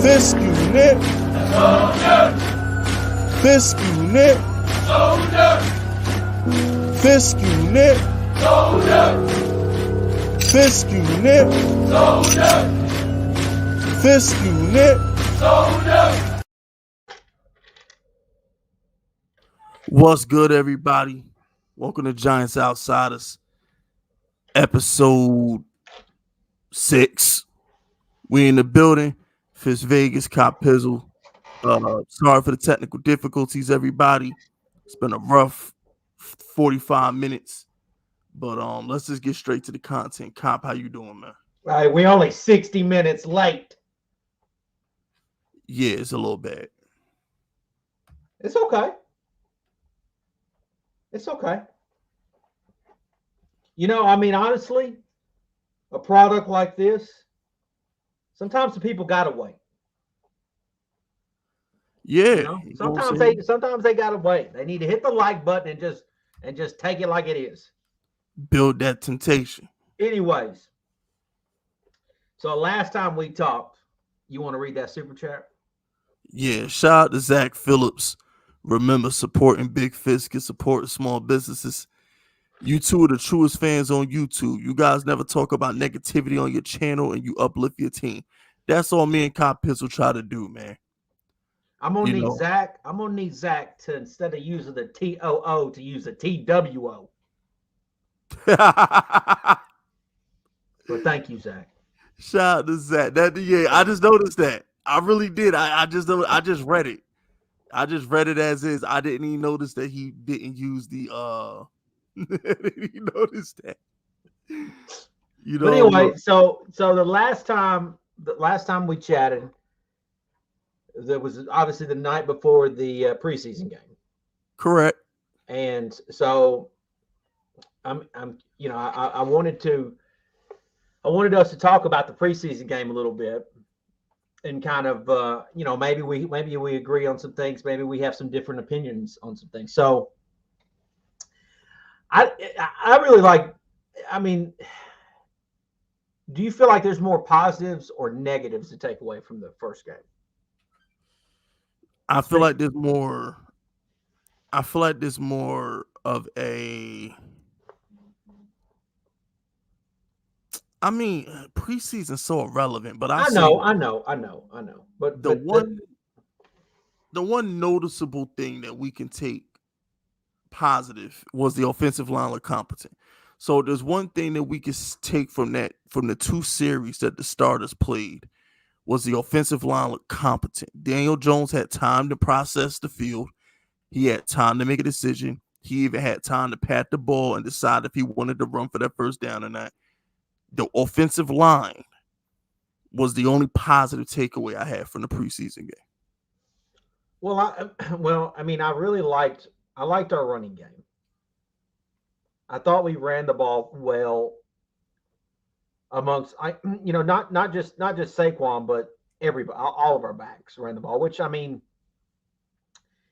This unit. This unit. This unit. This unit. This unit. What's good, everybody? Welcome to Giants Outsiders, episode 6. We in the building. Fitz Vegas, Cop Pizzle. Sorry for the technical difficulties, everybody. It's been a rough 45 minutes, but let's just get straight to the content. Cop, how you doing, man? All right, we're only 60 minutes late. Yeah, it's a little bad. It's okay. It's okay. You know, I mean, honestly, a product like this, sometimes the people gotta wait. Yeah. You know? Sometimes they gotta wait. They need to hit the like button and just take it like it is. Build that temptation. Anyways, so last time we talked, you want to read that super chat? Yeah, shout out to Zach Phillips. Remember, supporting Big Fist can support small businesses. You two are the truest fans on YouTube. You guys never talk about negativity on your channel and you uplift your team. That's all me and Cop Pizzle try to do, man. I'm gonna need Zach to, instead of using the TOO, to use the TWO. But thank you, Zach. Shout out to Zach. I just noticed that. I really did. I just read it. I just read it as is. I didn't even notice that he didn't use the didn't notice that. You know. But anyway, so the last time we chatted, that was obviously the night before the preseason game. Correct. And so I wanted us to talk about the preseason game a little bit. And kind of, maybe we agree on some things. Maybe we have some different opinions on some things. So, I really like. I mean, do you feel like there's more positives or negatives to take away from the first game? I feel like there's more of a. I mean, preseason's so irrelevant, but I know. But the one noticeable thing that we can take positive was the offensive line looked competent. So there's one thing that we can take from the two series that the starters played was the offensive line looked competent. Daniel Jones had time to process the field. He had time to make a decision. He even had time to pat the ball and decide if he wanted to run for that first down or not. The offensive line was the only positive takeaway I had from the preseason game. Well, I really liked our running game. I thought we ran the ball well amongst not just Saquon, but everybody, all of our backs ran the ball, which, I mean,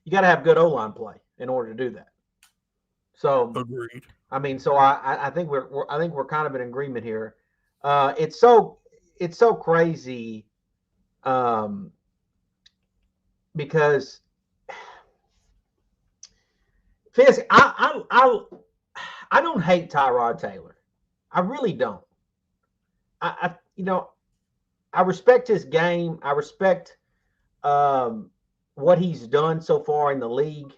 you got to have good O-line play in order to do that. So agreed. I mean, so I think we're kind of in agreement here. It's so crazy, because Fizz, I don't hate Tyrod Taylor. I really don't. I respect his game. I respect what he's done so far in the league.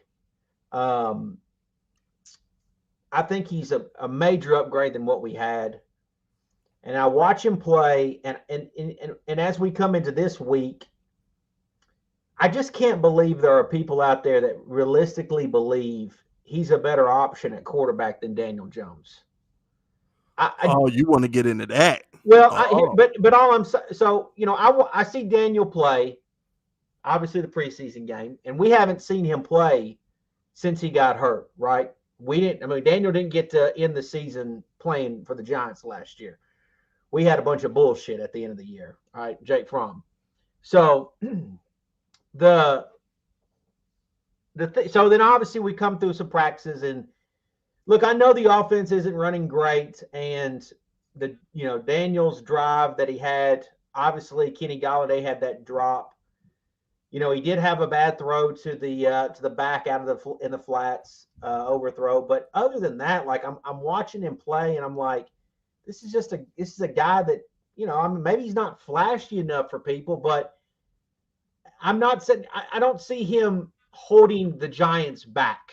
I think he's a major upgrade than what we had. And I watch him play, and as we come into this week, I just can't believe there are people out there that realistically believe he's a better option at quarterback than Daniel Jones. You want to get into that? Well, but all I'm so I see Daniel play, obviously the preseason game, and we haven't seen him play since he got hurt, right? Daniel didn't get to end the season playing for the Giants last year. We had a bunch of bullshit at the end of the year, all right, Jake Fromm. So so then obviously we come through some practices, and look, I know the offense isn't running great, and Daniel's drive that he had obviously Kenny Golladay had that drop. You know, he did have a bad throw to the back out of in the flats overthrow, but other than that, like I'm watching him play, and I'm like, this is a guy that, you know, I mean, maybe he's not flashy enough for people, but I'm not saying I don't see him holding the Giants back.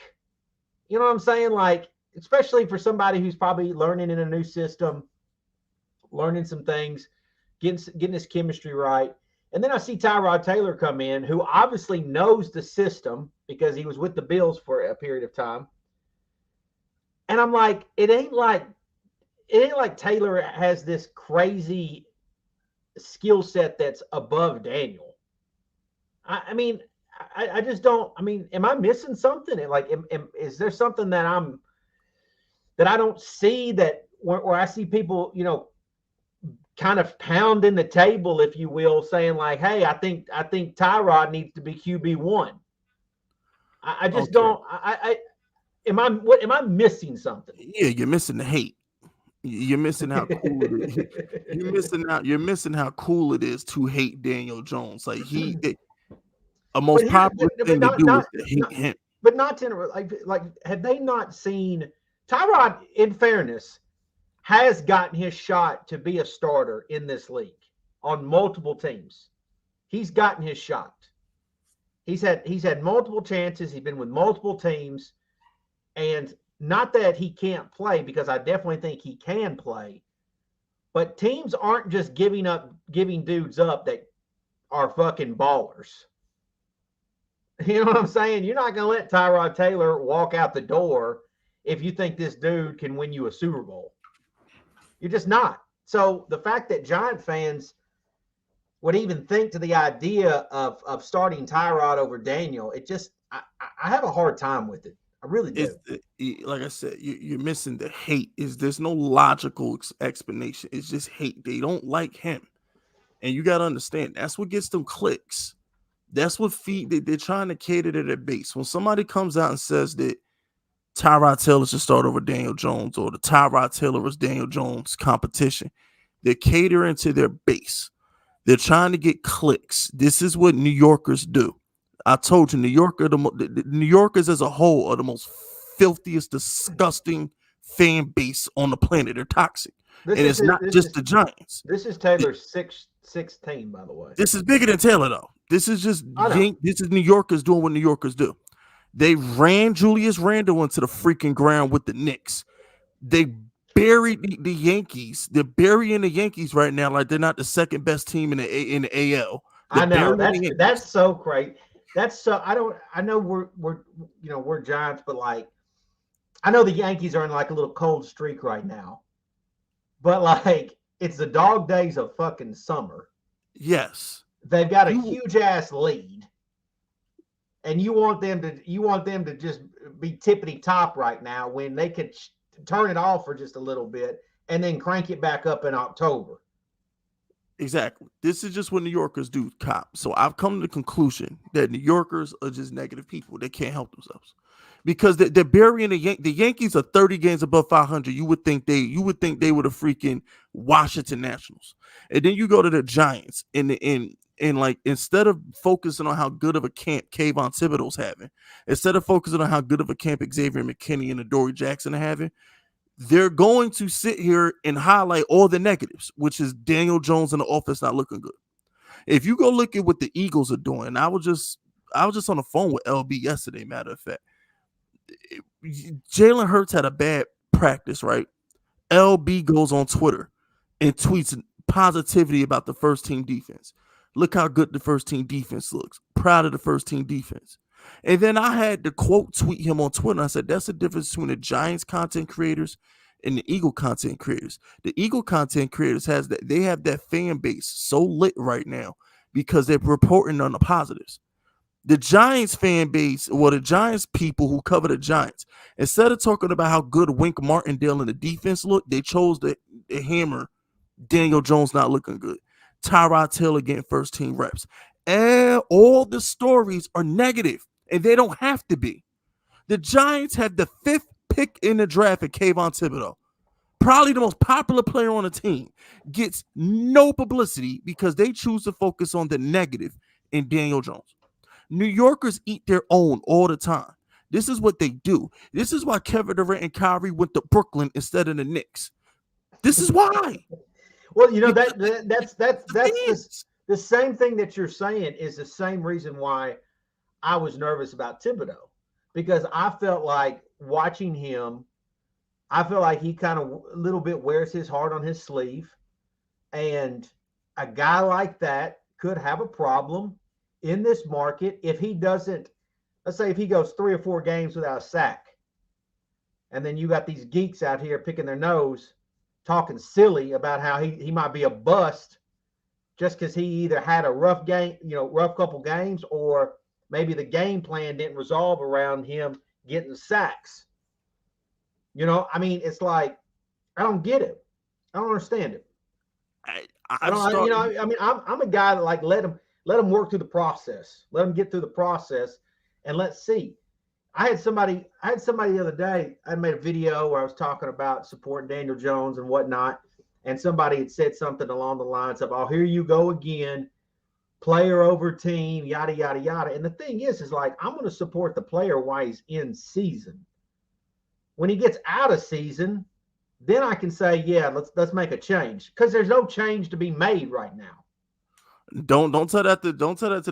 You know what I'm saying? Like, especially for somebody who's probably learning in a new system, learning some things, getting his chemistry right. And then I see Tyrod Taylor come in, who obviously knows the system because he was with the Bills for a period of time. And I'm like, it ain't like Taylor has this crazy skill set that's above Daniel. I mean, I just don't. I mean, am I missing something? Like, is there something that I don't see, that where I see people, you know, kind of pounding the table, if you will, saying like, "Hey, I think Tyrod needs to be QB1." I just don't. Am I missing something? Yeah, you're missing the hate. You're missing how cool it is. You're missing how cool it is to hate Daniel Jones. Like a most popular thing to do is to hate him. But not to like had they not seen Tyrod, in fairness, has gotten his shot to be a starter in this league on multiple teams. He's gotten his shot. He's had multiple chances. He's been with multiple teams, and not that he can't play, because I definitely think he can play. But teams aren't just giving dudes up that are fucking ballers. You know what I'm saying? You're not going to let Tyrod Taylor walk out the door if you think this dude can win you a Super Bowl. You're just not. So the fact that Giant fans would even think to the idea of starting Tyrod over Daniel, it just, I have a hard time with it. I really do. Like I said, you're missing the hate. There's no logical explanation. It's just hate. They don't like him. And you got to understand, that's what gets them clicks. That's what they're trying to cater to their base. When somebody comes out and says that Tyrod Taylor should start over Daniel Jones, or the Tyrod Taylor was Daniel Jones competition, they're catering to their base. They're trying to get clicks. This is what New Yorkers do. I told you, the New Yorkers as a whole are the most filthiest, disgusting fan base on the planet. They're toxic. It's not just the Giants. This is Taylor's sixth team, by the way. This is bigger than Taylor, though. This is just this is New Yorkers doing what New Yorkers do. They ran Julius Randle into the freaking ground with the Knicks. They buried the Yankees. They're burying the Yankees right now like they're not the second best team in the AL. I know that's so great. That's so I know we're Giants, but like I know the Yankees are in like a little cold streak right now. But like it's the dog days of fucking summer. Yes. They've got a huge ass lead. And you want them to just be tippity top right now, when they could turn it off for just a little bit and then crank it back up in October. Exactly. This is just what New Yorkers do, cop. So I've come to the conclusion that New Yorkers are just negative people. They can't help themselves because they're burying the Yankees are 30 games above 500. You would think they were the freaking Washington Nationals, and then you go to the Giants and like instead of focusing on how good of a camp Kayvon Thibodeaux's having, instead of focusing on how good of a camp Xavier McKinney and Adoree Jackson are having, they're going to sit here and highlight all the negatives, which is Daniel Jones in the offense not looking good. If you go look at what the Eagles are doing, I was just on the phone with LB yesterday, matter of fact. Jalen Hurts had a bad practice, right? LB goes on Twitter and tweets positivity about the first team defense. Look how good the first team defense looks. Proud of the first team defense. And then I had to quote tweet him on Twitter. I said, that's the difference between the Giants content creators and the Eagle content creators. The Eagle content creators have that fan base so lit right now because they're reporting on the positives. The Giants fan base, or the Giants people who cover the Giants, instead of talking about how good Wink Martindale and the defense look, they chose to hammer Daniel Jones not looking good. Tyrod Taylor getting first team reps. And all the stories are negative, and they don't have to be. The Giants had the 5th pick in the draft at Kayvon Thibodeaux. probably the most popular player on the team, gets no publicity because they choose to focus on the negative in Daniel Jones. New Yorkers eat their own all the time. This is what they do. This is why Kevin Durant and Kyrie went to Brooklyn instead of the Knicks. This is why. Well, that's the same thing that you're saying is the same reason why I was nervous about Thibodeaux, because I felt like watching him, I feel like he kind of a little bit wears his heart on his sleeve, and a guy like that could have a problem in this market if he doesn't. Let's say if he goes 3 or 4 games without a sack, and then you got these geeks out here picking their nose, talking silly about how he might be a bust just because he either had a rough couple games, or maybe the game plan didn't resolve around him getting sacks. It's like, I don't get it. I don't understand it. I'm a guy that like let him work through the process. Let him get through the process, and let's see. I had somebody the other day. I made a video where I was talking about supporting Daniel Jones and whatnot, and somebody had said something along the lines of, "Oh, here you go again, player over team, yada yada yada." And the thing is like, I'm going to support the player while he's in season. When he gets out of season, then I can say, yeah, let's make a change, because there's no change to be made right now. Don't tell that to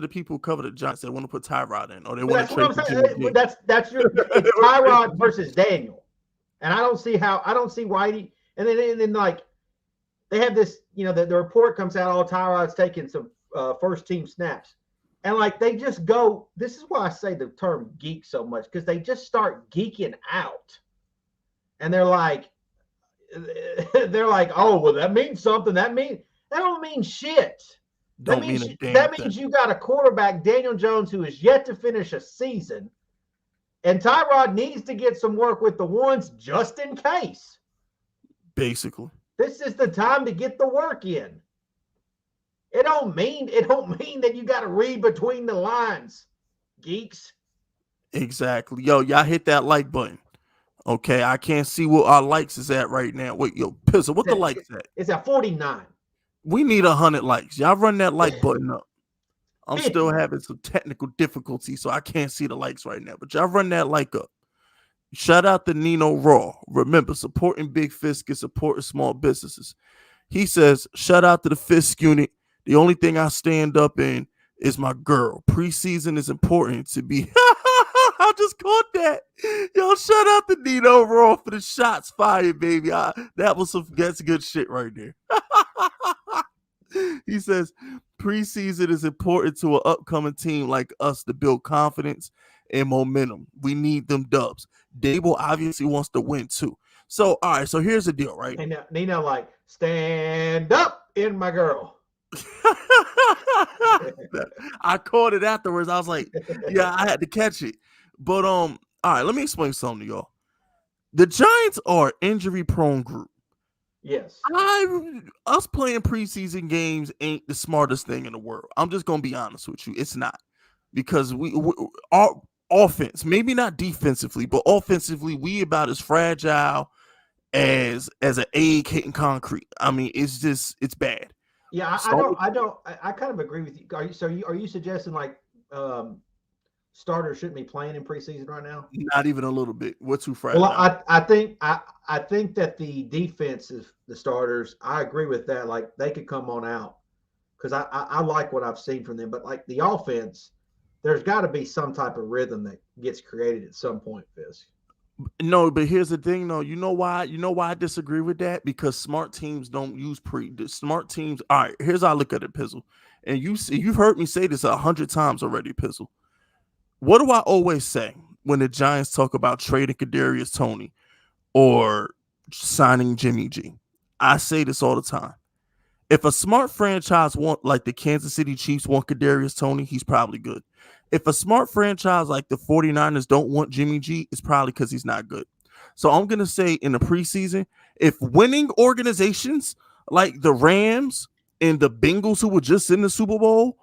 the people who cover the Giants that want to put Tyrod in, or they want to trade. That's it's Tyrod versus Daniel, and I don't see Whitey. And then like they have this, the report comes out, all Tyrod's taking some first team snaps, and like they just go. This is why I say the term geek so much, because they just start geeking out, and they're like, oh well, that means something. That don't mean shit. That means you got a quarterback, Daniel Jones, who is yet to finish a season, and Tyrod needs to get some work with the ones just in case. Basically, this is the time to get the work in. It don't mean that you got to read between the lines, geeks. Exactly. Yo, y'all hit that like button. Okay, I can't see what our likes is at right now. Wait, yo, Pistol, what the likes at? It's at 49. We need 100 likes. Y'all run that like button up. I'm still having some technical difficulty, so I can't see the likes right now. But y'all run that like up. Shout out to Nino Raw. Remember, supporting Big Fisk is supporting small businesses. He says, shout out to the Fisk unit. The only thing I stand up in is my girl. Preseason is important to be. I just caught that. Yo, shout out to Nino Raw for the shots fired, baby. That's good shit right there. He says, preseason is important to an upcoming team like us to build confidence and momentum. We need them dubs. Dable obviously wants to win too. So, all right, so here's the deal, right? And Nino, like, stand up in my girl. I caught it afterwards. I was like, yeah, I had to catch it. But all right, let me explain something to y'all. The Giants are injury-prone group. Yes. Us playing preseason games ain't the smartest thing in the world. I'm just gonna be honest with you. It's not, because our offense, maybe not defensively, but offensively, we about as fragile as an egg hitting concrete. I mean, it's bad. Yeah, I kind of agree with you. Are you suggesting like starters shouldn't be playing in preseason right now? Not even a little bit. We're too fragile. Well, I think that the defensive, the starters, I agree with that. Like, they could come on out, because I like what I've seen from them. But like the offense, there's got to be some type of rhythm that gets created at some point, Fisk. No, but here's the thing, though. You know why I disagree with that? Because smart teams don't use smart teams. All right, here's how I look at it, Pizzle. And you've heard me say this 100 times already, Pizzle. What do I always say when the Giants talk about trading Kadarius Toney or signing Jimmy G? I say this all the time. If a smart franchise like the Kansas City Chiefs want Kadarius Toney, he's probably good. If a smart franchise like the 49ers don't want Jimmy G, it's probably because he's not good. So I'm going to say in the preseason, if winning organizations like the Rams and the Bengals, who were just in the Super Bowl,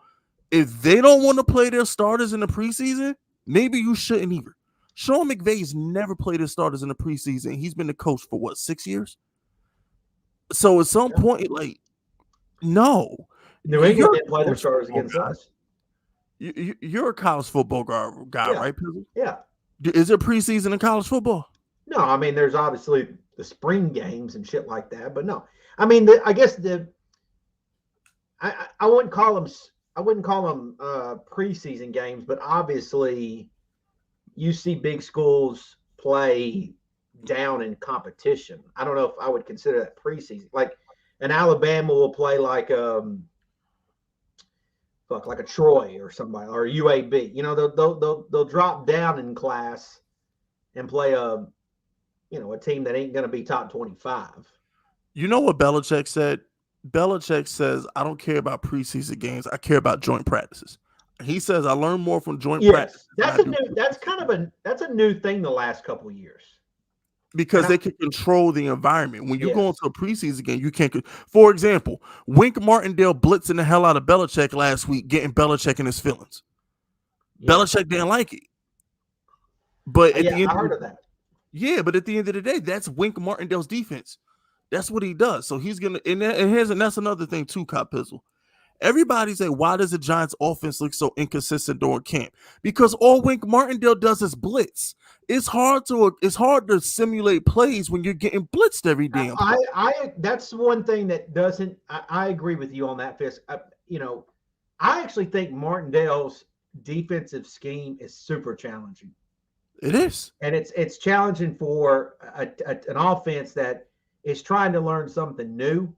if they don't want to play their starters in the preseason, maybe you shouldn't either. Sean McVay's never played his starters in the preseason. He's been the coach for 6 years? So at some point, like, no. New England didn't play their starters against us. You're a college football guy, right, Pizzle? Yeah. Is there preseason in college football? No, I mean, there's obviously the spring games and shit like that, but no. I mean, I guess I wouldn't call them preseason games, but obviously you see big schools play down in competition. I don't know if I would consider that preseason. Like an Alabama will play like a Troy or somebody, or UAB. You know, they'll drop down in class and play a team that ain't going to be top 25. You know what Belichick said? Belichick says, I don't care about preseason games. I care about joint practices. He says, I learn more from joint practice. That's a new thing the last couple of years. Because they can control the environment. When you go into a preseason game, you can't. For example, Wink Martindale blitzing the hell out of Belichick last week, getting Belichick in his feelings. Yeah. Belichick didn't like it. But at the end, I heard of that. Yeah, but at the end of the day, that's Wink Martindale's defense. That's what he does. So he's gonna, and that's another thing too, Cop Pizzle. Everybody say, why does the Giants offense look so inconsistent during camp? Because all Wink Martindale does is blitz. It's hard to simulate plays when you're getting blitzed every damn play. That's one thing that doesn't. I agree with you on that, Fisk. I actually think Martindale's defensive scheme is super challenging. It is, and it's challenging for an offense that is trying to learn something new.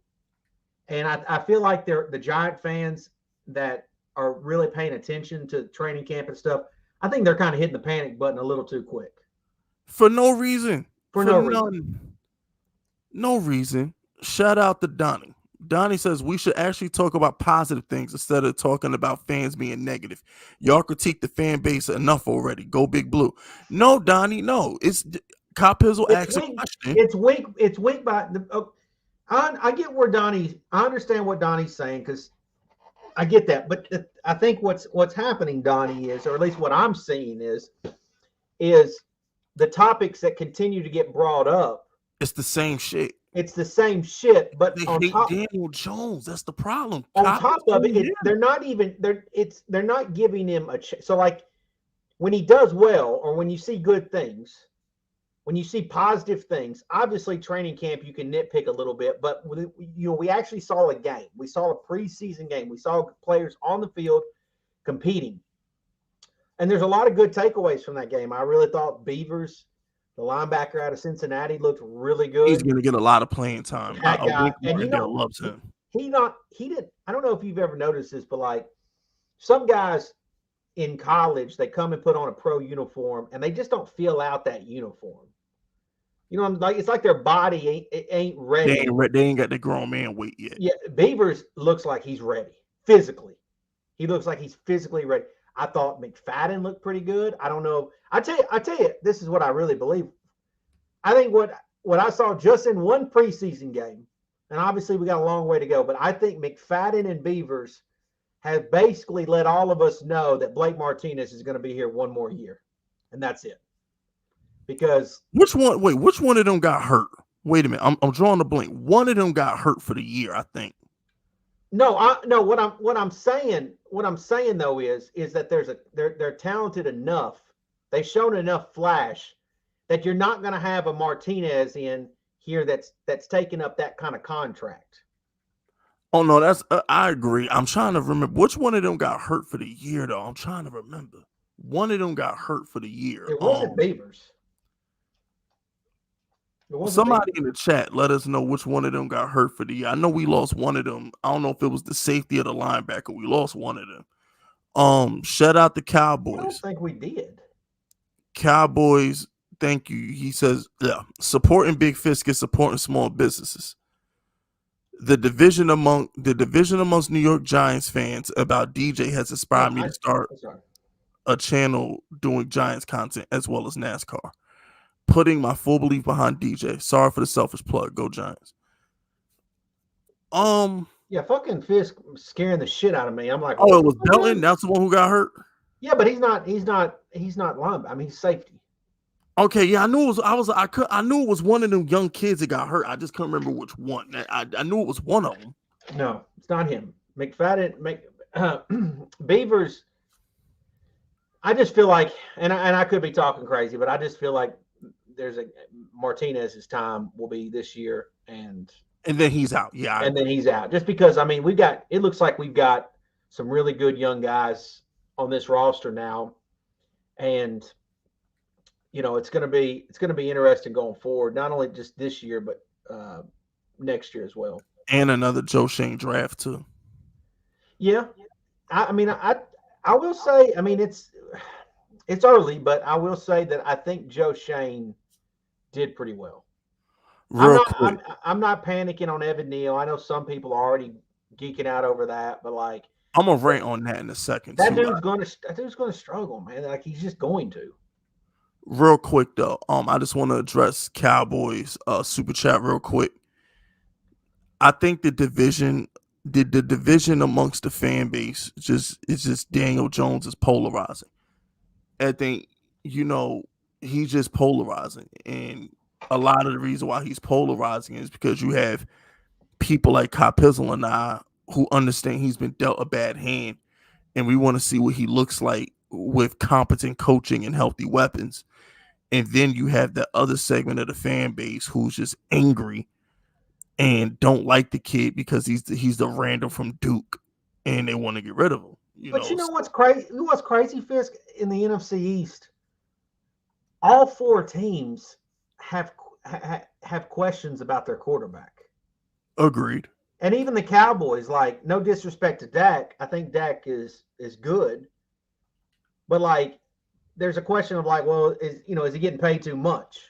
And I feel like the Giant fans that are really paying attention to training camp and stuff, I think they're kind of hitting the panic button a little too quick. For no reason. For no reason. Shout out to Donnie. Donnie says we should actually talk about positive things instead of talking about fans being negative. Y'all critique the fan base enough already. Go Big Blue. No, Donnie, no. It's Cop Pizzle asks a question. It's weak by the. I get where I understand what Donnie's saying, because I get that. But I think what's happening, Donnie, is, or at least what I'm seeing is the topics that continue to get brought up. It's the same shit. It's the same shit, but they hate Daniel Jones. That's the problem. On top of it, they're not giving him a chance. So like when he does well, or when you see good things, when you see positive things, obviously training camp you can nitpick a little bit, but we actually saw a game. We saw a preseason game. We saw players on the field competing, and there's a lot of good takeaways from that game. I really thought Beavers, the linebacker out of Cincinnati, looked really good. He's going to get a lot of playing time. That guy, and loves him. He didn't. I don't know if you've ever noticed this, but like some guys in college, they come and put on a pro uniform, and they just don't feel out that uniform. You know, like it's like their body ain't ready. They ain't got the grown man weight yet. Yeah, Beavers looks like he's ready physically. He looks like he's physically ready. I thought McFadden looked pretty good. I don't know. I tell you, this is what I really believe. I think what I saw just in one preseason game, and obviously we got a long way to go, but I think McFadden and Beavers have basically let all of us know that Blake Martinez is going to be here one more year, and that's it. Because which one of them got hurt? Wait a minute, I'm drawing a blank. One of them got hurt for the year, I think. No. What I'm saying though is that they're talented enough. They've shown enough flash that you're not going to have a Martinez in here that's taking up that kind of contract. Oh no, that's I agree. I'm trying to remember which one of them got hurt for the year though. I'm trying to remember. One of them got hurt for the year. It wasn't Beavers. Somebody in the chat let us know which one of them got hurt for the year. I know we lost one of them. I don't know if it was the safety or the linebacker. We lost one of them. Shout out the Cowboys. I don't think we did. Cowboys, thank you. He says, yeah, supporting Big Fisk is supporting small businesses. The division amongst New York Giants fans about DJ has inspired me to start a channel doing Giants content as well as NASCAR. Putting my full belief behind DJ. Sorry for the selfish plug. Go Giants. Yeah, fucking Fisk scaring the shit out of me. I'm like, oh, it was Belton. That's the one who got hurt. Yeah, but he's not linebacker. I mean, he's safety. Okay, yeah, I knew it was. I knew it was one of them young kids that got hurt. I just couldn't remember which one. I knew it was one of them. No, it's not him. Beavers. I just feel like, and I could be talking crazy, but I just feel like there's a Martinez's time will be this year, and then he's out. Yeah, then he's out. Just because it looks like we've got some really good young guys on this roster now, and it's going to be interesting going forward, not only just this year but next year as well. And another Joe Shane draft too. Yeah, I will say, it's early, but I will say that I think Joe Shane did pretty well. I'm not panicking on Evan Neal. I know some people are already geeking out over that, but like I'm gonna rant on that in a second. That dude's gonna struggle, man. Like he's just going to. Real quick though, I just want to address Cowboys super chat real quick. I think the division amongst the fan base it's just Daniel Jones is polarizing. I think he's just polarizing, and a lot of the reason why he's polarizing is because you have people like Kyle Pizzle and I who understand he's been dealt a bad hand, and we want to see what he looks like with competent coaching and healthy weapons. And then you have the other segment of the fan base who's just angry and don't like the kid because he's the random from Duke, and they want to get rid of him. But you know what's crazy? What's crazy, Fisk, in the NFC East? All four teams have questions about their quarterback. Agreed. And even the Cowboys, like, no disrespect to Dak, I think Dak is good, but like, there's a question of like, well, is he getting paid too much?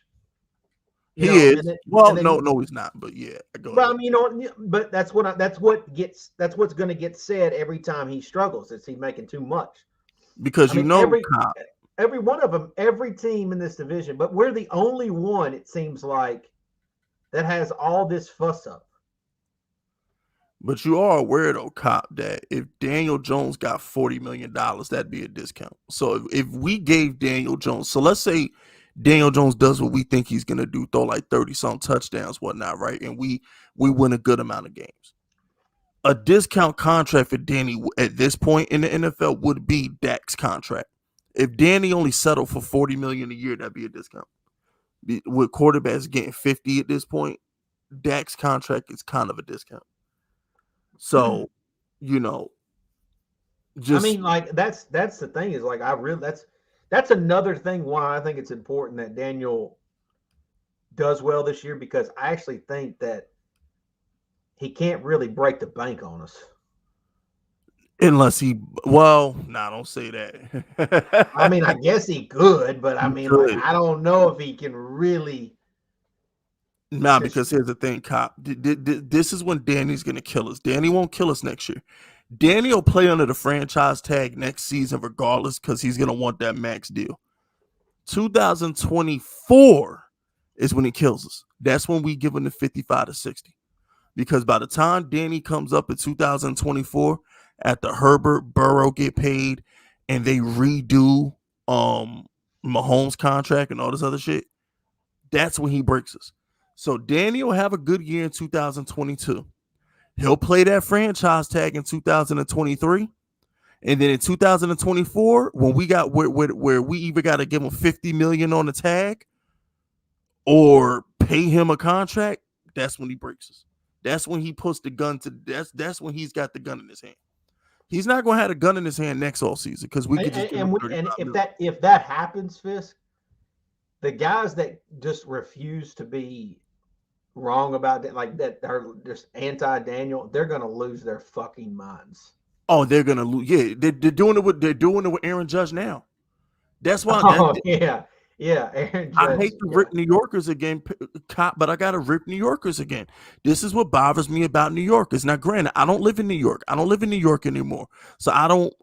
He is. No, he's not. But yeah, but that's what's going to get said every time he struggles. Is he making too much? Because every one of them, every team in this division, but we're the only one, it seems like, that has all this fuss up. But you are aware, though, Cop, that if Daniel Jones got $40 million, that'd be a discount. So if we gave Daniel Jones, so let's say Daniel Jones does what we think he's going to do, throw like 30-some touchdowns, whatnot, right? And we win a good amount of games. A discount contract for Danny at this point in the NFL would be Dak's contract. If Danny only settled for $40 million a year, that'd be a discount. With quarterbacks getting 50 at this point, Dak's contract is kind of a discount. So, that's the thing is like, that's another thing why I think it's important that Daniel does well this year, because I actually think that he can't really break the bank on us. Unless don't say that. I guess he could, but I don't know if he can really. Nah, because here's the thing, Cop. This is when Danny's going to kill us. Danny won't kill us next year. Danny will play under the franchise tag next season regardless, because he's going to want that max deal. 2024 is when he kills us. That's when we give him the 55 to 60. Because by the time Danny comes up in 2024, after Herbert, Burrow get paid, and they redo Mahomes' contract and all this other shit, that's when he breaks us. So Danny will have a good year in 2022. He'll play that franchise tag in 2023. And then in 2024, when we got where we either got to give him $50 million on the tag or pay him a contract, that's when he breaks us. That's when he puts the gun to that's when he's got the gun in his hand. He's not going to have a gun in his hand next all season, because we could just if that happens, Fisk, the guys that just refuse to be wrong about that, like that are just anti-Daniel, they're going to lose their fucking minds. Oh, they're going to lose. Yeah, they're doing it with Aaron Judge now. That's why. Yeah, Aaron Judge, I hate to rip New Yorkers again, but I got to rip New Yorkers again. This is what bothers me about New Yorkers. Now, granted, I don't live in New York. I don't live in New York anymore. So I don't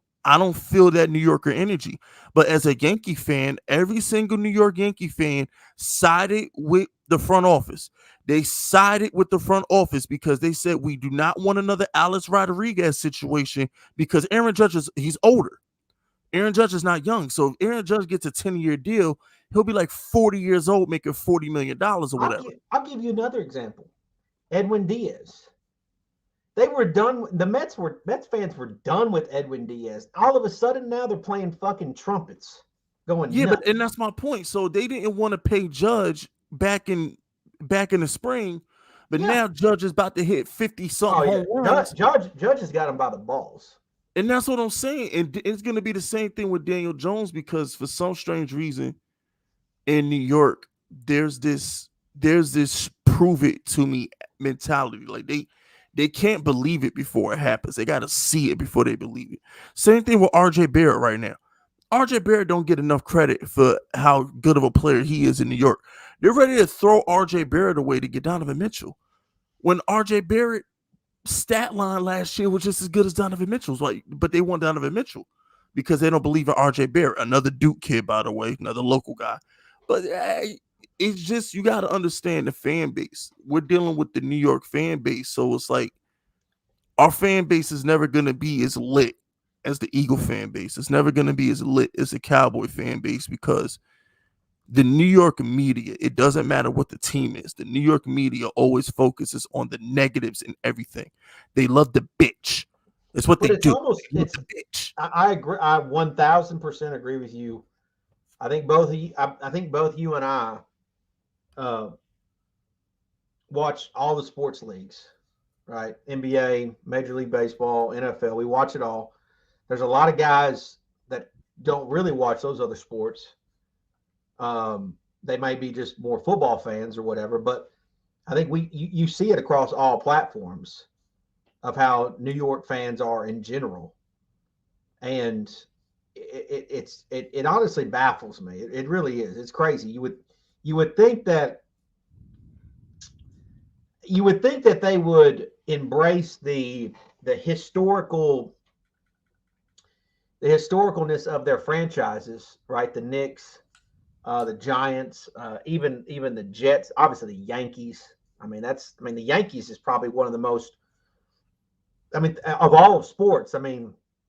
feel that New Yorker energy. But as a Yankee fan, every single New York Yankee fan sided with the front office. They sided with the front office because they said we do not want another Alex Rodriguez situation, because Aaron Judge he's older. Aaron Judge is not young. So if Aaron Judge gets a 10-year deal, he'll be like 40 years old making $40 million or whatever. I'll give you another example. Edwin Diaz. They were done. The Mets fans were done with Edwin Diaz. All of a sudden now they're playing fucking trumpets, going nuts. And that's my point. So they didn't want to pay Judge back in the spring, but now Judge is about to hit 50 something home runs. Judge has got him by the balls. And that's what I'm saying. And it's going to be the same thing with Daniel Jones, because for some strange reason in New York, there's this prove it to me mentality. Like they can't believe it before it happens. They got to see it before they believe it. Same thing with RJ Barrett right now. RJ Barrett don't get enough credit for how good of a player he is in New York. They're ready to throw RJ Barrett away to get Donovan Mitchell. When RJ Barrett stat line last year was just as good as Donovan Mitchell's, but they want Donovan Mitchell because they don't believe in RJ Barrett, another Duke kid, by the way, another local guy. But it's just, you got to understand the fan base. We're dealing with the New York fan base, so it's like our fan base is never going to be as lit as the Eagle fan base. It's never going to be as lit as the Cowboy fan base, because the New York media, it doesn't matter what the team is. The New York media always focuses on the negatives and everything. They love the bitch. It's what they do. It's the bitch. I agree. I 1000% agree with you. I think both you and I watch all the sports leagues, right? NBA, Major League Baseball, NFL. We watch it all. There's a lot of guys that don't really watch those other sports. They might be just more football fans or whatever, but I think you see it across all platforms of how New York fans are in general, and it honestly baffles me. It really is. It's crazy. You would think that they would embrace the historicalness of their franchises, right? The Knicks, the Giants, even the Jets, obviously the Yankees. The Yankees is probably one of the most, of all of sports.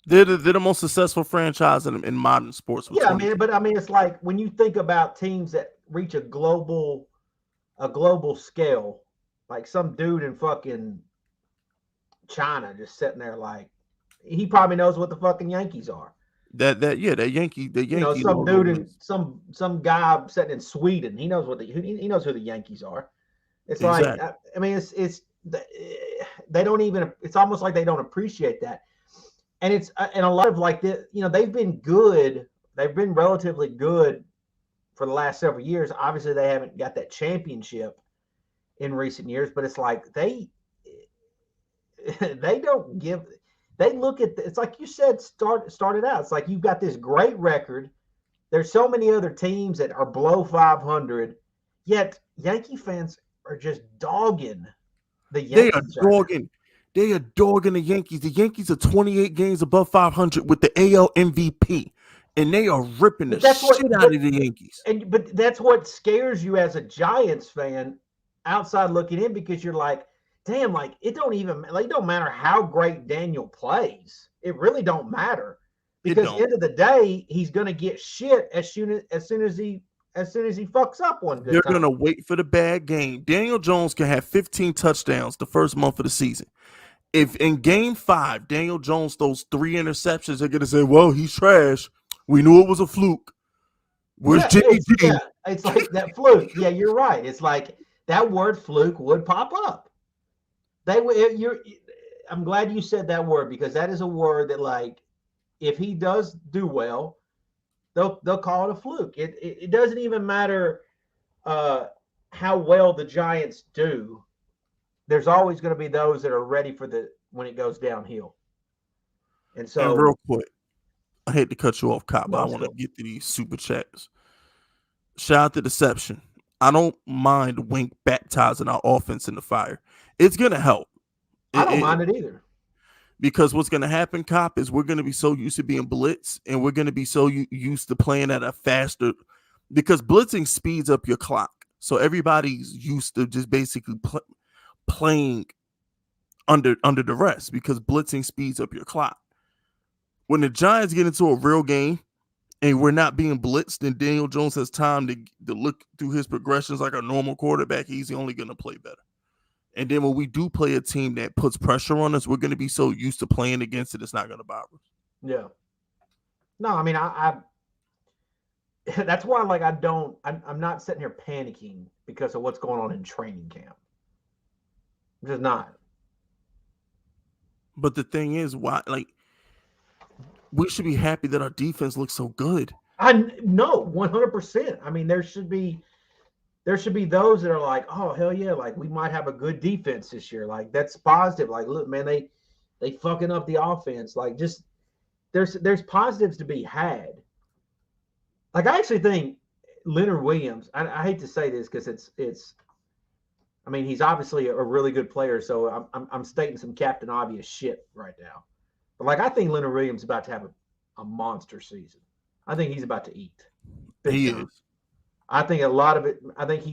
They're the most successful franchise in modern sports. Yeah, it's like when you think about teams that reach a global scale, like some dude in fucking China just sitting there, like he probably knows what the fucking Yankees are. The Yankee. Some dude in some guy sitting in Sweden, he knows he knows who the Yankees are. It's exactly. It's they don't even. It's almost like they don't appreciate that. And it's and a lot of like this, they've been good. They've been relatively good for the last several years. Obviously, they haven't got that championship in recent years, but it's like they don't give. They look at it's like you said. Started out. It's like you've got this great record. There's so many other teams that are below 500, yet Yankee fans are just dogging the Yankees. They are dogging the Yankees. The Yankees are 28 games above 500 with the AL MVP, and they are ripping the shit out of the Yankees. But that's what scares you as a Giants fan outside looking in, because you're like, damn, like it don't matter how great Daniel plays. It really don't matter, because at the end of the day, he's going to get shit as soon as he fucks up one good They're time. going to wait for the bad game. Daniel Jones can have 15 touchdowns the first month of the season. If in game 5, Daniel Jones throws 3 interceptions, they're going to say, well, he's trash. We knew it was a fluke. Where's JD? It's like that fluke. Yeah, you're right. It's like that word fluke would pop up. I'm glad you said that word, because that is a word that, like, if he does do well, they'll call it a fluke. It doesn't even matter how well the Giants do. There's always going to be those that are ready for when it goes downhill. And real quick, I hate to cut you off, Cop, but I want to get to these super chats. Shout out to Deception. I don't mind Wink baptizing our offense in the fire. It's going to help. I don't mind it either. Because what's going to happen, Cop, is we're going to be so used to being blitz, and we're going to be so used to playing at a faster, because blitzing speeds up your clock. So everybody's used to just basically playing under duress, because blitzing speeds up your clock. When the Giants get into a real game and we're not being blitzed, and Daniel Jones has time to look through his progressions like a normal quarterback, he's only going to play better. And then when we do play a team that puts pressure on us, we're going to be so used to playing against it, it's not going to bother us. Yeah. No, I mean, I that's why, like, I'm not sitting here panicking because of what's going on in training camp. I'm just not. But the thing is, why, like, we should be happy that our defense looks so good. I know 100%. I mean, there should be those that are like, oh hell yeah, like we might have a good defense this year. Like that's positive. Like, look, man, they fucking up the offense. Like, just there's positives to be had. Like, I actually think Leonard Williams, I hate to say this because it's I mean, he's obviously a really good player, so I'm stating some Captain Obvious shit right now. But like, I think Leonard Williams is about to have a monster season. I think he's about to eat. He is. I think a lot of it. I think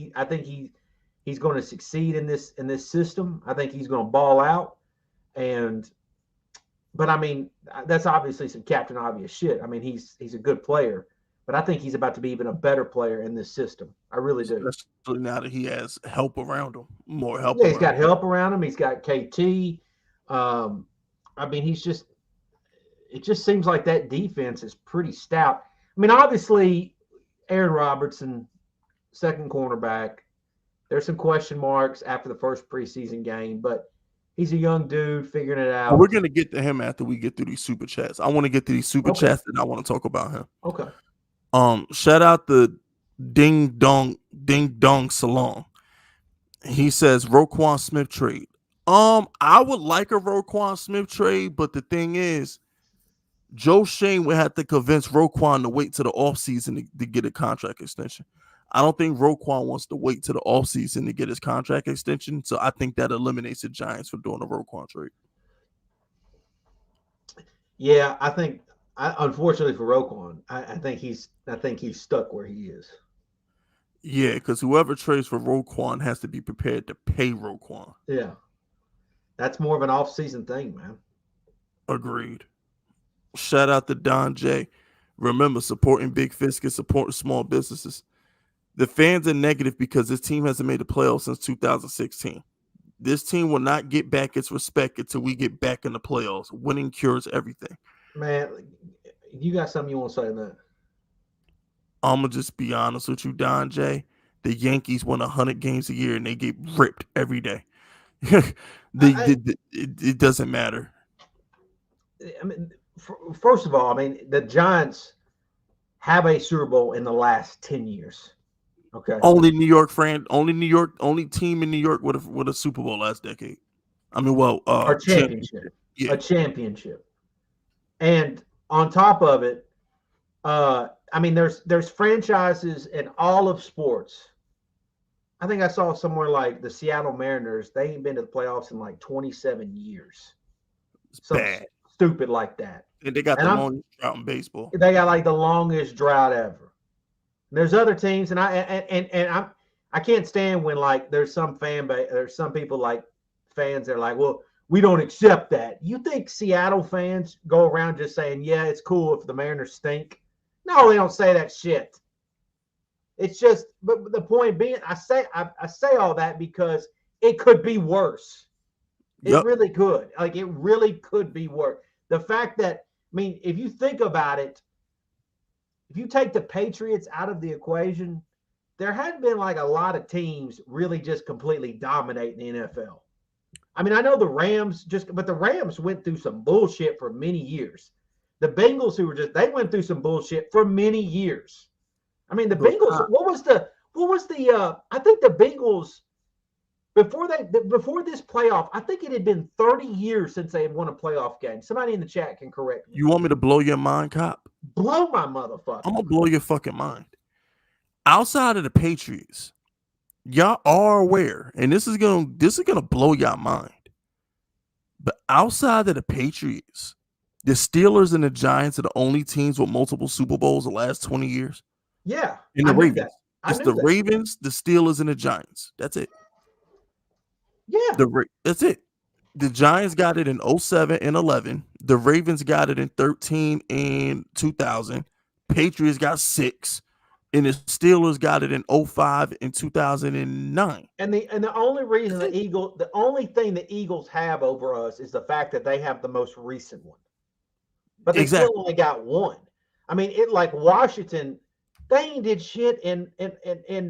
he's going to succeed in this system. I think he's going to ball out. But I mean, that's obviously some Captain Obvious shit. I mean, he's a good player, but I think he's about to be even a better player in this system. I really do. Especially now that he has help around him, more help. Yeah, he's got help around him. He's got KT. I mean, it just seems like that defense is pretty stout. I mean, obviously, Aaron Robertson, second cornerback. There's some question marks after the first preseason game, but he's a young dude figuring it out. We're going to get to him after we get through these super chats. I want to get to these super chats and I want to talk about him. Okay. Shout out the Ding Dong Salon. He says Roquan Smith trade. I would like a Roquan Smith trade, but the thing is, Joe Shane would have to convince Roquan to wait to the offseason to get a contract extension. I don't think Roquan wants to wait to the offseason to get his contract extension, so I think that eliminates the Giants from doing a Roquan trade. Yeah, I think, unfortunately for Roquan, I think he's stuck where he is. Yeah, because whoever trades for Roquan has to be prepared to pay Roquan. Yeah, that's more of an off-season thing, man. Agreed. Shout out to Don J. Remember, supporting Big Fisk is supporting small businesses. The fans are negative because this team hasn't made the playoffs since 2016. This team will not get back its respect until we get back in the playoffs. Winning cures everything. Man, you got something you want to say on that? I'm going to just be honest with you, Don J. The Yankees win 100 games a year and they get ripped every day. It doesn't matter. I mean, first of all, I mean, the Giants have a Super Bowl in the last 10 years. Okay. Only team in New York with a Super Bowl last decade. I mean, a championship. Yeah. A championship. And on top of it, I mean, there's franchises in all of sports. I think I saw somewhere like the Seattle Mariners, they ain't been to the playoffs in like 27 years. Bad. Stupid like that. And they got the longest drought in baseball. They got like the longest drought ever. There's other teams, and I can't stand when like there's some fan base, there's some people like fans that are like, well, we don't accept that. You think Seattle fans go around just saying, yeah, it's cool if the Mariners stink? No, they don't say that shit. It's just, but the point being, I say all that because it could be worse. It really could. Like, it really could be worse. The fact that, I mean, if you think about it, if you take the Patriots out of the equation, there hadn't been like a lot of teams really just completely dominating the NFL. I mean, I know the Rams but the Rams went through some bullshit for many years. The Bengals, they went through some bullshit for many years. I mean, the Bengals, what was the I think the Bengals, before this playoff, I think it had been 30 years since they had won a playoff game. Somebody in the chat can correct me. You want me to blow your mind, Cop? Blow my motherfucker. I'm going to blow your fucking mind. Outside of the Patriots, y'all are aware, and this is gonna blow your mind. But outside of the Patriots, the Steelers and the Giants are the only teams with multiple Super Bowls the last 20 years. Yeah. And the Ravens. It's the Ravens, the Steelers, and the Giants. That's it. Yeah. That's it. The Giants got it in 07 and 11. The Ravens got it in 13 and 2000. Patriots got 6, and the Steelers got it in 05 and 2009. And the only reason the only thing the Eagles have over us is the fact that they have the most recent one. But they still only got one. I mean, it like Washington, they ain't did shit in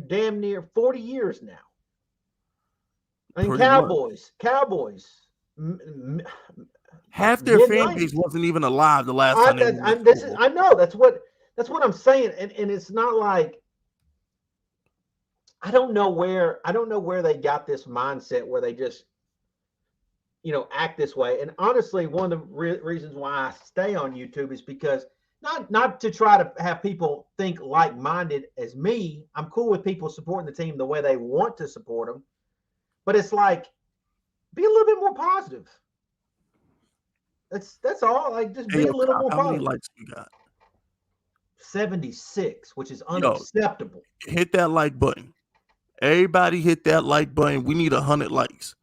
damn near 40 years now. I mean, Cowboys. Half their fan base wasn't even alive the last time. I know that's what I'm saying, and it's not like I don't know where they got this mindset where they just act this way. And honestly, one of the reasons why I stay on YouTube is because not to try to have people think like-minded as me. I'm cool with people supporting the team the way they want to support them, but it's like be a little bit more positive. That's all. Like just be a little more positive. How many likes we got? 76, which is unacceptable. Hit that like button. Everybody hit that like button. We need 100 likes.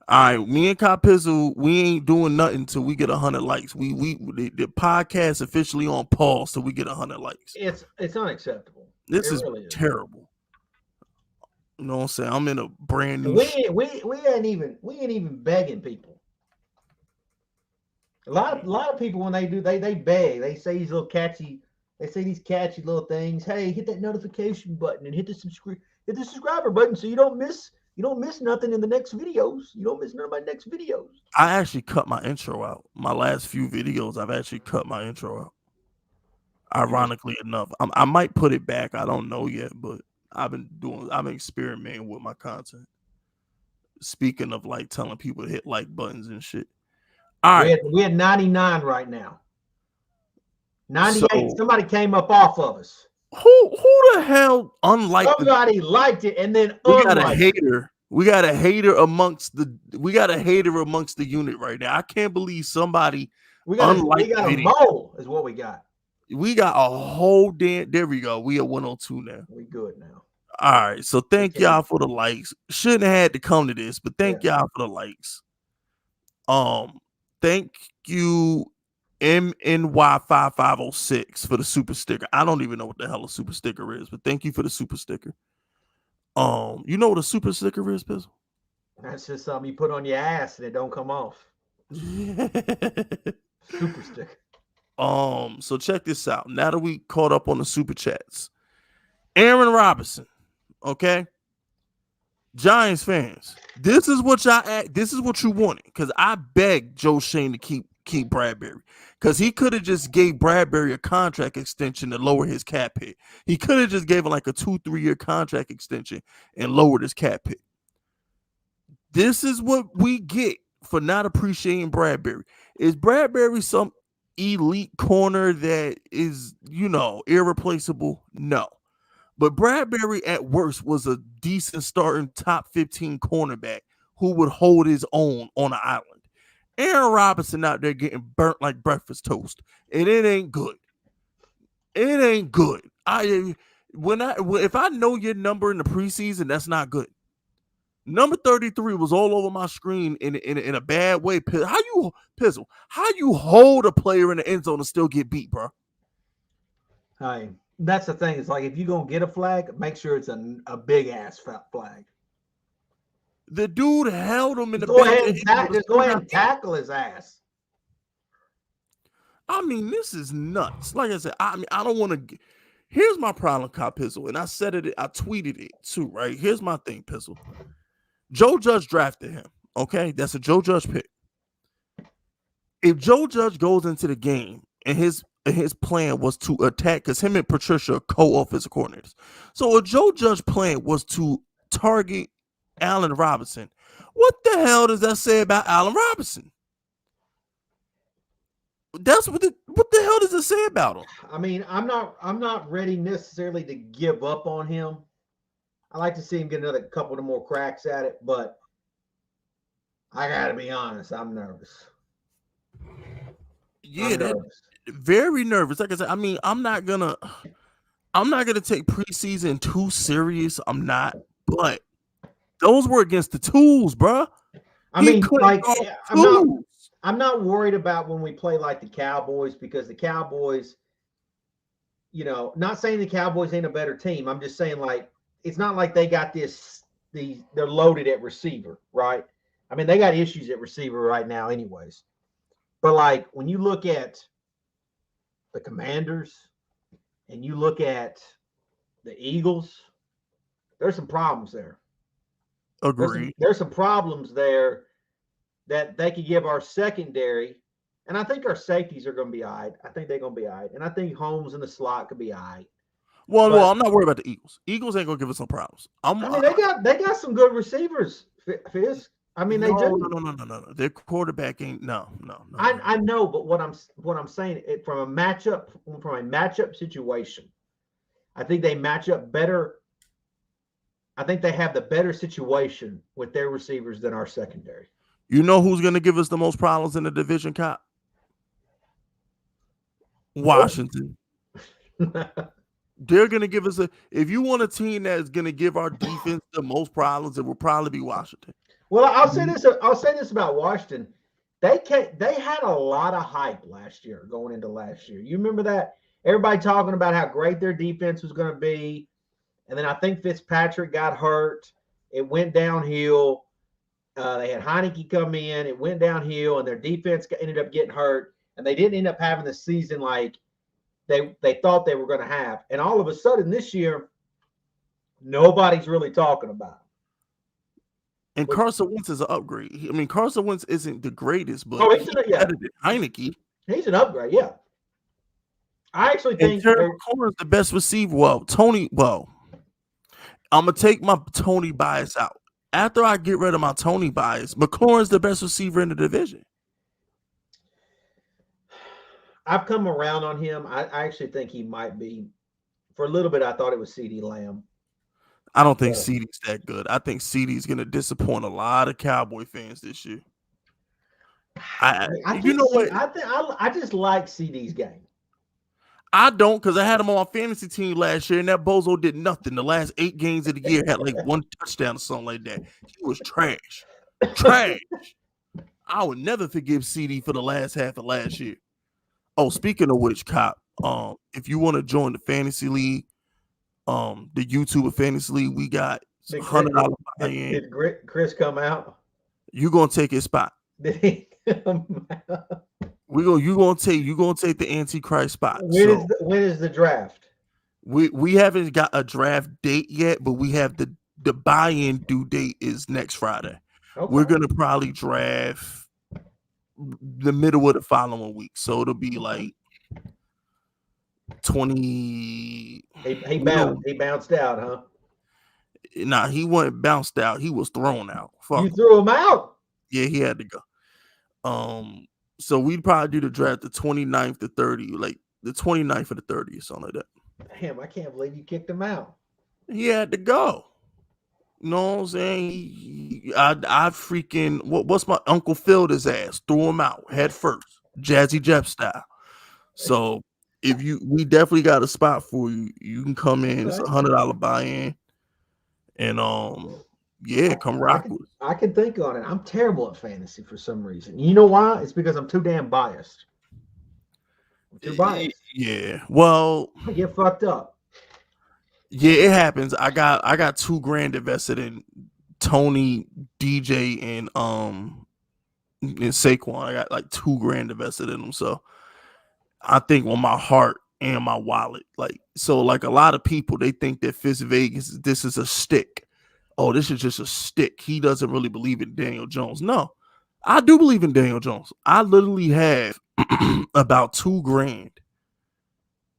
All right, me and Pizzle, we ain't doing nothing until we get 100 likes. The podcast officially on pause till we get 100 likes. It's unacceptable. This is really terrible. You know what I'm saying? I'm in a brand new. We ain't even begging people. A lot of people when they do they beg. They say these little catchy. They say these catchy little things. Hey, hit that notification button and hit the subscriber button so you don't miss nothing in the next videos. You don't miss none of my next videos. I actually cut my intro out. My last few videos, I've actually cut my intro out. Ironically enough, I might put it back. I don't know yet, but I'm experimenting with my content. Speaking of like telling people to hit like buttons and shit. All right, we had 99 right now. 98. So, somebody came up off of us. Who the hell unliked? Somebody liked it and then we got a hater. We got a hater amongst the unit right now. I can't believe somebody unliked. We got a mole is what we got. We got a whole damn. There we go. We at 102 now. We good now. All right. So thank y'all for the likes. Shouldn't have had to come to this, but thank y'all for the likes. Thank you, MNY5506 for the super sticker. I don't even know what the hell a super sticker is, but thank you for the super sticker. You know what a super sticker is, Pizzle? That's just something you put on your ass and it don't come off. Super sticker. So check this out. Now that we caught up on the super chats, Aaron Robinson, okay? Giants fans, this is what you wanted, because I begged Joe Shane to keep Bradbury, because he could have just gave Bradbury a contract extension to lower his cap hit. He could have just gave him like a 2-3 year contract extension and lowered his cap hit. This is what we get for not appreciating Bradbury. Is Bradbury some elite corner that is, irreplaceable? No. But Bradbury at worst was a decent starting top 15 cornerback who would hold his own on an island. Aaron Robinson out there getting burnt like breakfast toast, and it ain't good. It ain't good. If I know your number in the preseason, that's not good. Number 33 was all over my screen in a bad way. How you hold a player in the end zone and still get beat, bro? Hi. That's the thing. It's like if you're gonna get a flag, make sure it's a big ass flag. The dude held him in the back. Just go ahead and tackle his ass. I mean, this is nuts. Like I said, I don't want to. Here's my problem, Kyle Pizzle, and I said it. I tweeted it too. Right? Here's my thing, Pizzle. Joe Judge drafted him. Okay, that's a Joe Judge pick. If Joe Judge goes into the game and his plan was to attack, because him and Patricia are co-offensive coordinators. So a Joe Judge plan was to target Allen Robinson. What the hell does that say about Allen Robinson? That's what the hell does it say about him? I mean, I'm not ready necessarily to give up on him. I like to see him get another couple of more cracks at it, but I gotta be honest, I'm nervous. Yeah, very nervous. Like I said, I mean, I'm not gonna take preseason too serious. I'm not, but those were against the tools, bro. I'm not worried about when we play like the Cowboys, because the Cowboys, not saying the Cowboys ain't a better team. I'm just saying, like, it's not like they got they're loaded at receiver, right? I mean, they got issues at receiver right now anyways. But, like, when you look at the Commanders and you look at the Eagles, there's some problems there. Agreed. There's some problems there that they could give our secondary, and I think our safeties are going to be all right. I think they're going to be all right. And I think Holmes in the slot could be all right. Well, I'm not worried about the Eagles. Eagles ain't going to give us some problems. They got some good receivers, Fisk. I mean, they do. No. Their quarterback ain't no. I know, but what I'm saying, from a matchup situation, I think they match up better. I think they have the better situation with their receivers than our secondary. You know who's going to give us the most problems in the division, Cop? Washington. They're going to give us if you want a team that is going to give our defense the most problems, it will probably be Washington. Well, I'll say this about Washington. They had a lot of hype last year going into last year. You remember that? Everybody talking about how great their defense was going to be. And then I think Fitzpatrick got hurt. It went downhill. They had Heineke come in. It went downhill, and their defense ended up getting hurt. And they didn't end up having the season like they thought they were going to have. And all of a sudden this year, nobody's really talking about it. And Carson Wentz is an upgrade. I mean, Carson Wentz isn't the greatest, but he's better than Heineke. He's an upgrade, yeah. I actually think McLaurin is the best receiver. Well, Toney, I'm going to take my Toney bias out. After I get rid of my Toney bias, McLaurin's the best receiver in the division. I've come around on him. I actually think he might be. For a little bit, I thought it was CeeDee Lamb. I don't think CeeDee's that good. I think CeeDee's going to disappoint a lot of Cowboy fans this year. I just like CeeDee's game. I don't, because I had him on my fantasy team last year, and that bozo did nothing. The last 8 games of the year had like 1 touchdown or something like that. He was trash. I would never forgive CD for the last half of last year. Oh, speaking of which, Cop, if you want to join the fantasy league, the YouTuber fantasy league, we got $100 buy-in. Did Chris come out? You gonna take his spot? Did he come out? You gonna take the Antichrist spot. When is the draft? We haven't got a draft date yet, but we have the buy-in due date is next Friday. Okay. We're gonna probably draft the middle of the following week, so it'll be like 20. He bounced out, huh? Nah, he wasn't bounced out. He was thrown out. You threw him out? Yeah, he had to go. So we'd probably do the draft the 29th to 30, like the 29th or the 30th, something like that. Damn, I can't believe you kicked him out. He had to go. You know what I'm saying? I freaking what's my Uncle Phil his ass, threw him out head first, Jazzy Jeff style. So we definitely got a spot for you. You can come in. It's $100 buy-in, and come rock with us. I can think on it. I'm terrible at fantasy for some reason. You know why? It's because I'm too damn biased. I'm too biased. Yeah. Well, I get fucked up. Yeah, it happens. I got $2,000 invested in Toney, DJ, and Saquon. I got like $2,000 invested in them. So I think on my heart and my wallet, like a lot of people, they think that Fitz Vegas, this is a stick. Oh, this is just a stick. He doesn't really believe in Daniel Jones. No, I do believe in Daniel Jones. I literally have about $2,000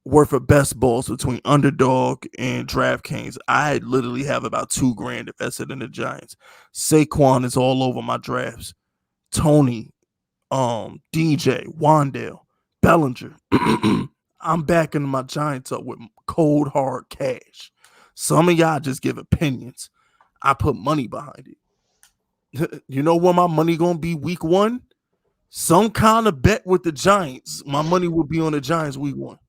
worth of best balls between Underdog and DraftKings. I literally have about $2,000 invested in the Giants. Saquon is all over my drafts. Toney, DJ, Wandale, Bellinger. I'm backing my Giants up with cold hard cash. Some of y'all just give opinions. I put money behind it. You know where my money gonna be week 1? Some kind of bet with the Giants. My money will be on the Giants week 1.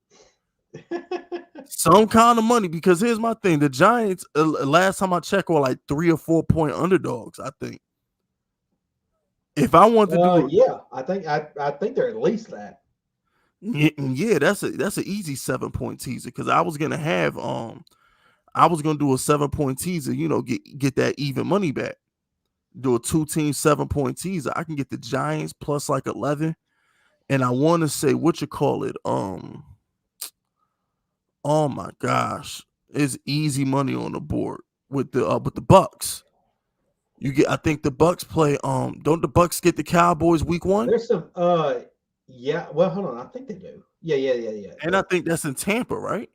Some kind of money, because here's my thing: the Giants, last time I checked, were like 3 or 4 point underdogs. I think. If I want to I think they're at least that. Yeah, that's an easy 7-point teaser because I was gonna have I was gonna do a 7-point teaser, get that even money back. Do a 2-team 7-point teaser. I can get the Giants plus like 11, and I want to say what you call it. Oh my gosh, it's easy money on the board with the Bucks. You get, I think the Bucks play. Don't the Bucks get the Cowboys week 1? There's some yeah. Well, hold on. I think they do. Yeah. And I think that's in Tampa, right?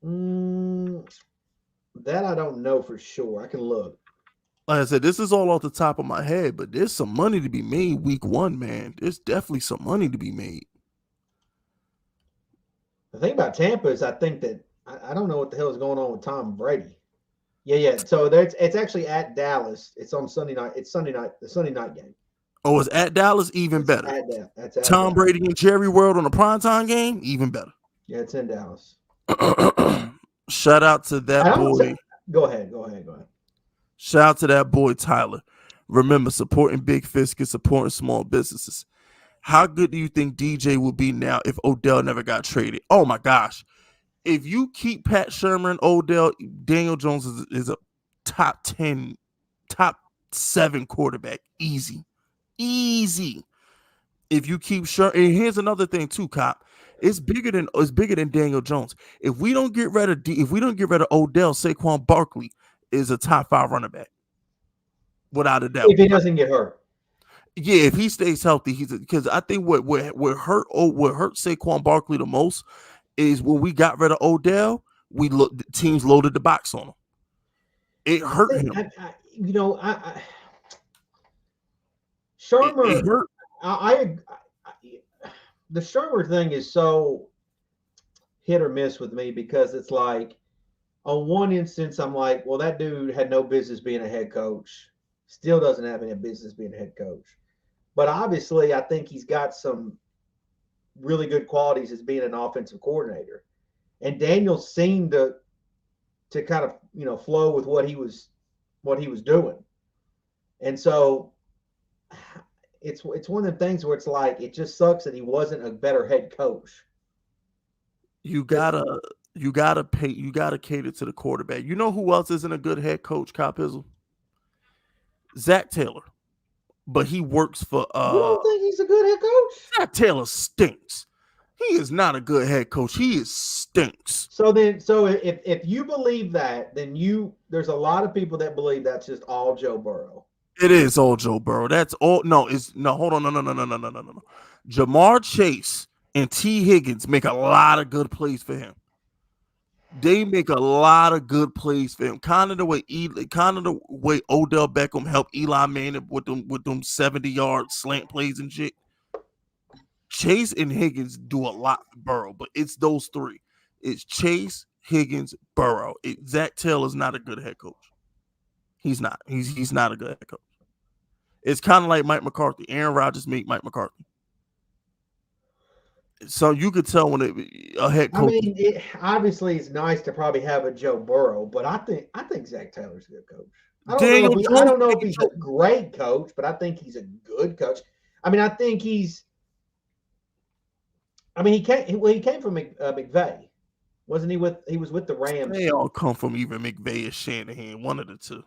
That I don't know for sure. I can look. Like I said, this is all off the top of my head, but there's some money to be made week 1, man. There's definitely some money to be made. The thing about Tampa is I think that I don't know what the hell is going on with Tom Brady. Yeah. So it's actually at Dallas. It's on Sunday night. It's Sunday night, the Sunday night game. Oh, it's at Dallas, even It's better. That's at Tom Dallas. Brady and Jerry World on a primetime game, even better. Yeah, it's in Dallas. Shout out to that boy. Go ahead. Shout out to that boy Tyler. Remember, supporting big fish is supporting small businesses. How good do you think DJ will be now if Odell never got traded? Oh my gosh. If you keep Pat Shermer, Odell, Daniel Jones is a top 10, top 7 quarterback. Easy. If you keep Shermer, and here's another thing too, Cop. It's bigger than Daniel Jones. If we don't get rid of Odell, Saquon Barkley is a top 5 running back, without a doubt. If he doesn't get hurt. Yeah, if he stays healthy, because I think what hurt Saquon Barkley the most is when we got rid of Odell, teams loaded the box on him. It hurt him. Shermer. It hurt. The Shermer thing is so hit or miss with me because it's like, on one instance, I'm like, well, that dude had no business being a head coach. Still doesn't have any business being a head coach. But obviously, I think he's got some really good qualities as being an offensive coordinator. And Daniel seemed to kind of, flow with what he was doing. And so it's one of the things where it's like, it just sucks that he wasn't a better head coach. You gotta cater to the quarterback. You know who else isn't a good head coach, Kyle Pizzle? Zach Taylor. But he works for You don't think he's a good head coach? Zach Taylor stinks. He is not a good head coach. He stinks. So if you believe that, then there's a lot of people that believe that's just all Joe Burrow. It is all Joe Burrow. That's all. No, hold on. No. Jamar Chase and T. Higgins make a lot of good plays for him. They make a lot of good plays for him. Kind of the way Odell Beckham helped Eli Manning with them 70-yard slant plays and shit. Chase and Higgins do a lot for Burrow, but it's those three. It's Chase, Higgins, Burrow. Zach Taylor's not a good head coach. He's not. He's not a good head coach. It's kind of like Mike McCarthy. Aaron Rodgers made Mike McCarthy. So you could tell when a head coach. I mean, obviously it's nice to probably have a Joe Burrow, but I think Zach Taylor's a good coach. I don't know if he's a great coach, but I think he's a good coach. I mean, I think he came from McVay. Wasn't he he was with the Rams? They all come from either McVay or Shanahan, one of the two.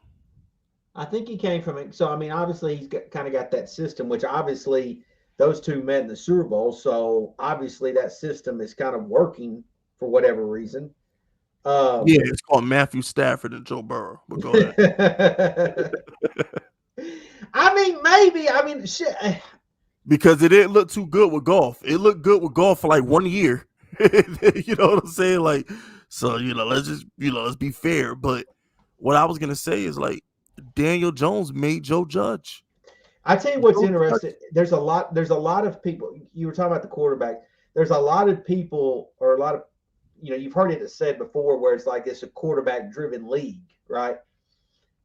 I think he came from it. So, I mean, obviously he's kind of got that system, which obviously those two met in the Super Bowl. So obviously that system is kind of working for whatever reason. Yeah, it's called Matthew Stafford and Joe Burrow. But go ahead. I mean, maybe. I mean, shit. Because it didn't look too good with golf. It looked good with golf for like 1 year. You know what I'm saying? Like, so, let's be fair. But what I was going to say is, like, Daniel Jones made Joe Judge. I tell you what's interesting. There's a lot of people. You were talking about the quarterback. There's a lot of people, or a lot of, you've heard it said before, where it's like it's a quarterback-driven league, right?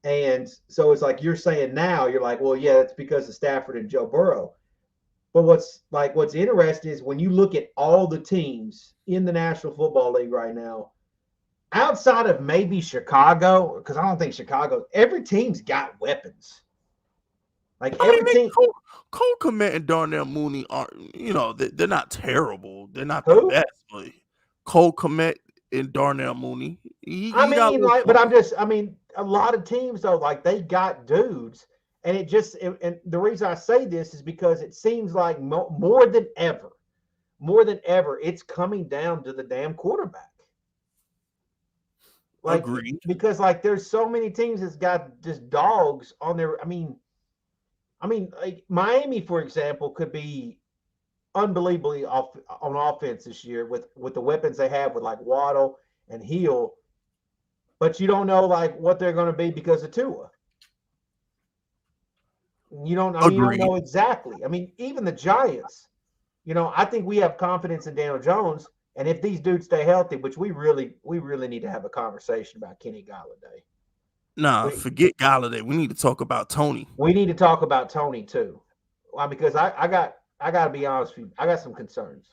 And so it's like you're saying now, you're like, well, yeah, it's because of Stafford and Joe Burrow. But what's interesting is when you look at all the teams in the National Football League right now, outside of maybe Chicago, because I don't think every team's got weapons. Like I every mean, team. Cole Kmet and Darnell Mooney are, they're not terrible. They're not the Who? best, but Cole Kmet and Darnell Mooney. I He got a mean, little like, but something. I mean, a lot of teams though, like they got dudes, and and the reason I say this is because it seems like more than ever, it's coming down to the damn quarterback. Like, Agreed. because like there's so many teams that's got just dogs on their. I mean, like Miami, for example, could be unbelievably on offense this year with the weapons they have with like Waddle and Hill, but you don't know like what they're going to be because of Tua. You don't. I mean, you don't Agreed. know exactly. I mean, even the Giants. I think we have confidence in Daniel Jones, and if these dudes stay healthy, which we really need to have a conversation about Kenny Golladay. Nah, We forget Galladay. We need to talk about Toney. we need to talk about Toney too. Why? Because I got to be honest with you. I got some concerns.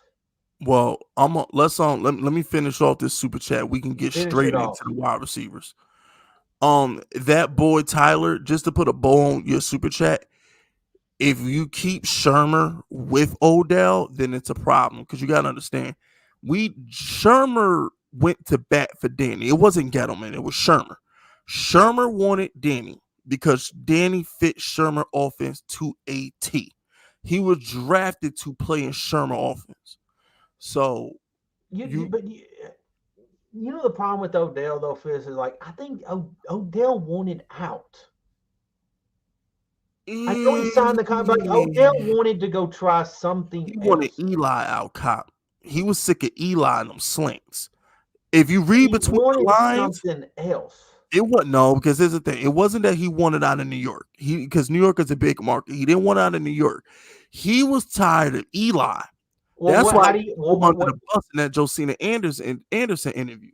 Well, let me finish off this super chat. We can get Finish straight it into off. the wide receivers. That boy Tyler, just to put a bow on your super chat, if you keep Shermer with Odell, then it's a problem because you got to understand, Shermer went to bat for Danny. It wasn't Gettleman, it was Shermer. Shermer wanted Danny because Danny fit Shermer offense to a T. He was drafted to play in Shermer offense. So But the problem with Odell though, Fizz, is like I think Odell wanted out. I know he signed the contract. Odell wanted to go try something he else. wanted Eli out, cop. He was sick of Eli and them slings. If you read between the lines, something else. It wasn't, no, because here's the thing. It wasn't that he wanted out of New York. Because New York is a big market. He didn't want out of New York. He was tired of Eli. Well, That's why he under the bus in that Josina Anderson interview.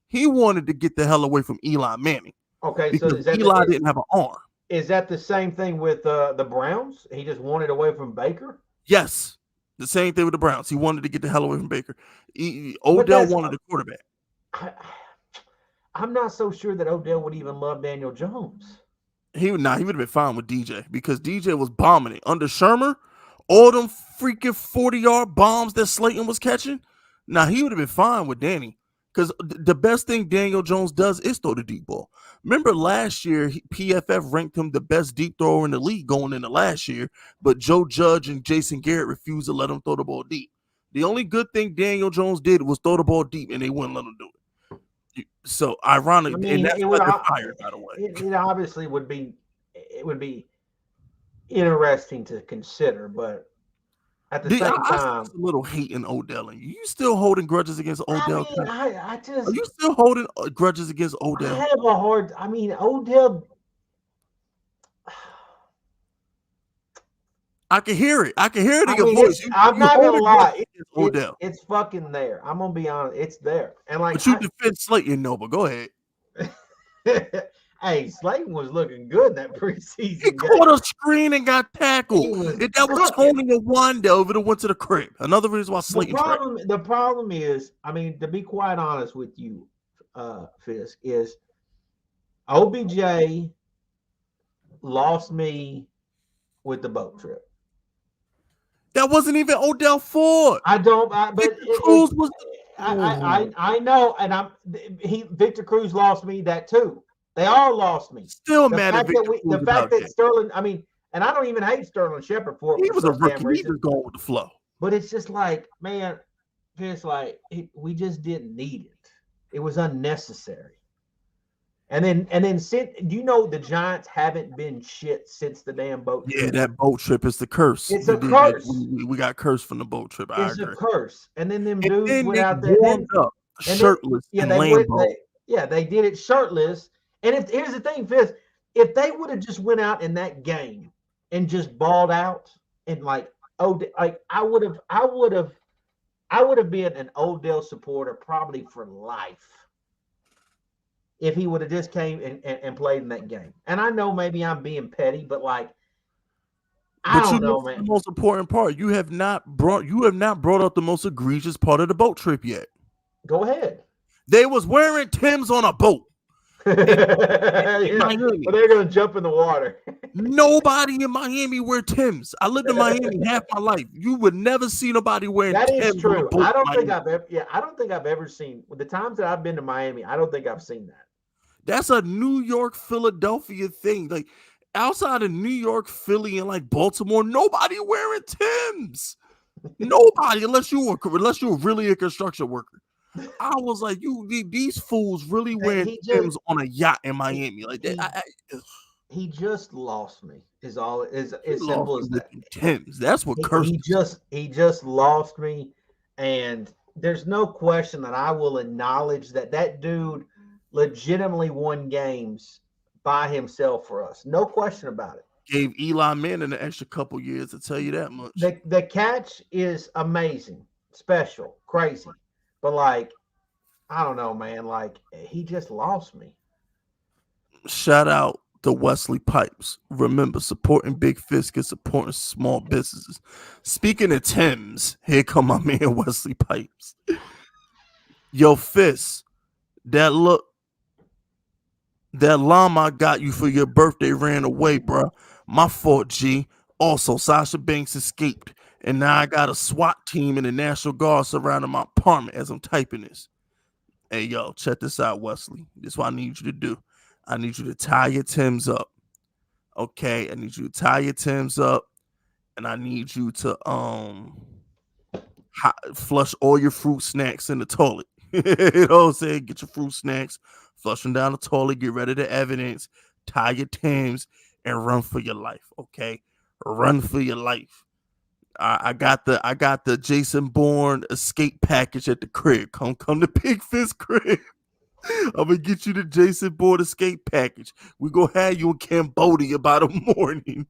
He wanted to get the hell away from Eli Manning. Okay, because so Eli didn't have an arm. Is that the same thing with the Browns? He just wanted away from Baker? Yes. The same thing with the Browns. He wanted to get the hell away from Baker. Odell wanted a quarterback. I'm not so sure that Odell would even love Daniel Jones. He would have been fine with DJ because DJ was bombing it. Under Shermer, all them freaking 40-yard bombs that Slayton was catching, he would have been fine with Danny. Because the best thing Daniel Jones does is throw the deep ball. Remember last year, PFF ranked him the best deep thrower in the league going into last year, but Joe Judge and Jason Garrett refused to let him throw the ball deep. The only good thing Daniel Jones did was throw the ball deep, and they wouldn't let him do it. So ironic, and that's why they're fired, by the way. It obviously would be interesting to consider, but at the same time, a little hate in Odell. And you still holding grudges against Odell? I just, are you still holding grudges against Odell? I have a hard. I mean, Odell. I can hear it. I can hear it in your voice. I'm not gonna lie. Odell. It's fucking there. I'm gonna be honest. It's there. And like, but you defend Slayton, no. But go ahead. Hey, Slayton was looking good in that preseason. He caught a screen and got tackled. If that was Tony and Wanda, it would have went to the crib. Another reason why Slayton. The problem is, I mean, to be quite honest with you, Fisk, is OBJ lost me with the boat trip. That wasn't even Odell Ford. I know, and Victor Cruz lost me that too. They all lost me. Still mad at Victor Cruz. The fact that Sterling, I mean, and I don't even hate Sterling Shepard for it. He was a rookie. He was going with the flow. But it's just like, man, it's like we just didn't need it. It was unnecessary. And then since the Giants haven't been shit since the damn boat trip. Yeah, that boat trip is the curse. It's a curse. We got cursed from the boat trip. It's a curse. And then them dudes went out there shirtless and Lambo. They did it shirtless. And here's the thing, Fizz, if they would have just went out in that game and just balled out and I would have been an Odell supporter probably for life. If he would have just came and played in that game. And I know maybe I'm being petty, but I don't know, man. The most important part, you have not brought up the most egregious part of the boat trip yet. Go ahead. They was wearing Timbs on a boat. in Miami. But they're going to jump in the water. Nobody in Miami wear Timbs. I lived in Miami half my life. You would never see nobody wearing That Timbs. is true. I don't think I've ever seen, with the times that I've been to Miami, I don't think I've seen that. That's a New York, Philadelphia thing. Like outside of New York, Philly, and like Baltimore, nobody wearing Timbs. Nobody, unless you're really a construction worker. I was like, these fools really wearing Timbs on a yacht in Miami like that. He just lost me. Is all is as simple as that. Timbs. That's what cursed. He just lost me, and there's no question that I will acknowledge that dude legitimately won games by himself for us. No question about it. Gave Eli Manning an extra couple years, to tell you that much. The catch is amazing, special, crazy, but like, I don't know, man. Like, he just lost me. Shout out to Wesley Pipes. Remember, supporting Big Fisk is supporting small businesses. Speaking of Timbs, here come my man Wesley Pipes. Yo, Fisk, that llama I got you for your birthday ran away, bro. My fault, G. Also, Sasha Banks escaped, and now I got a SWAT team and the National Guard surrounding my apartment as I'm typing this. Hey, yo, check this out, Wesley. This is what I need you to do. I need you to tie your Timbs up. Okay, I need you to tie your Timbs up, and I need you to flush all your fruit snacks in the toilet. You know what I'm saying? Get your fruit snacks, flush them down the toilet, get rid of the evidence, tie your Timbs, and run for your life. Okay, run for your life. I got the Jason Bourne escape package at the crib. Come to Big Fist crib. I'm gonna get you the Jason Bourne escape package. We gonna have you in Cambodia by the morning.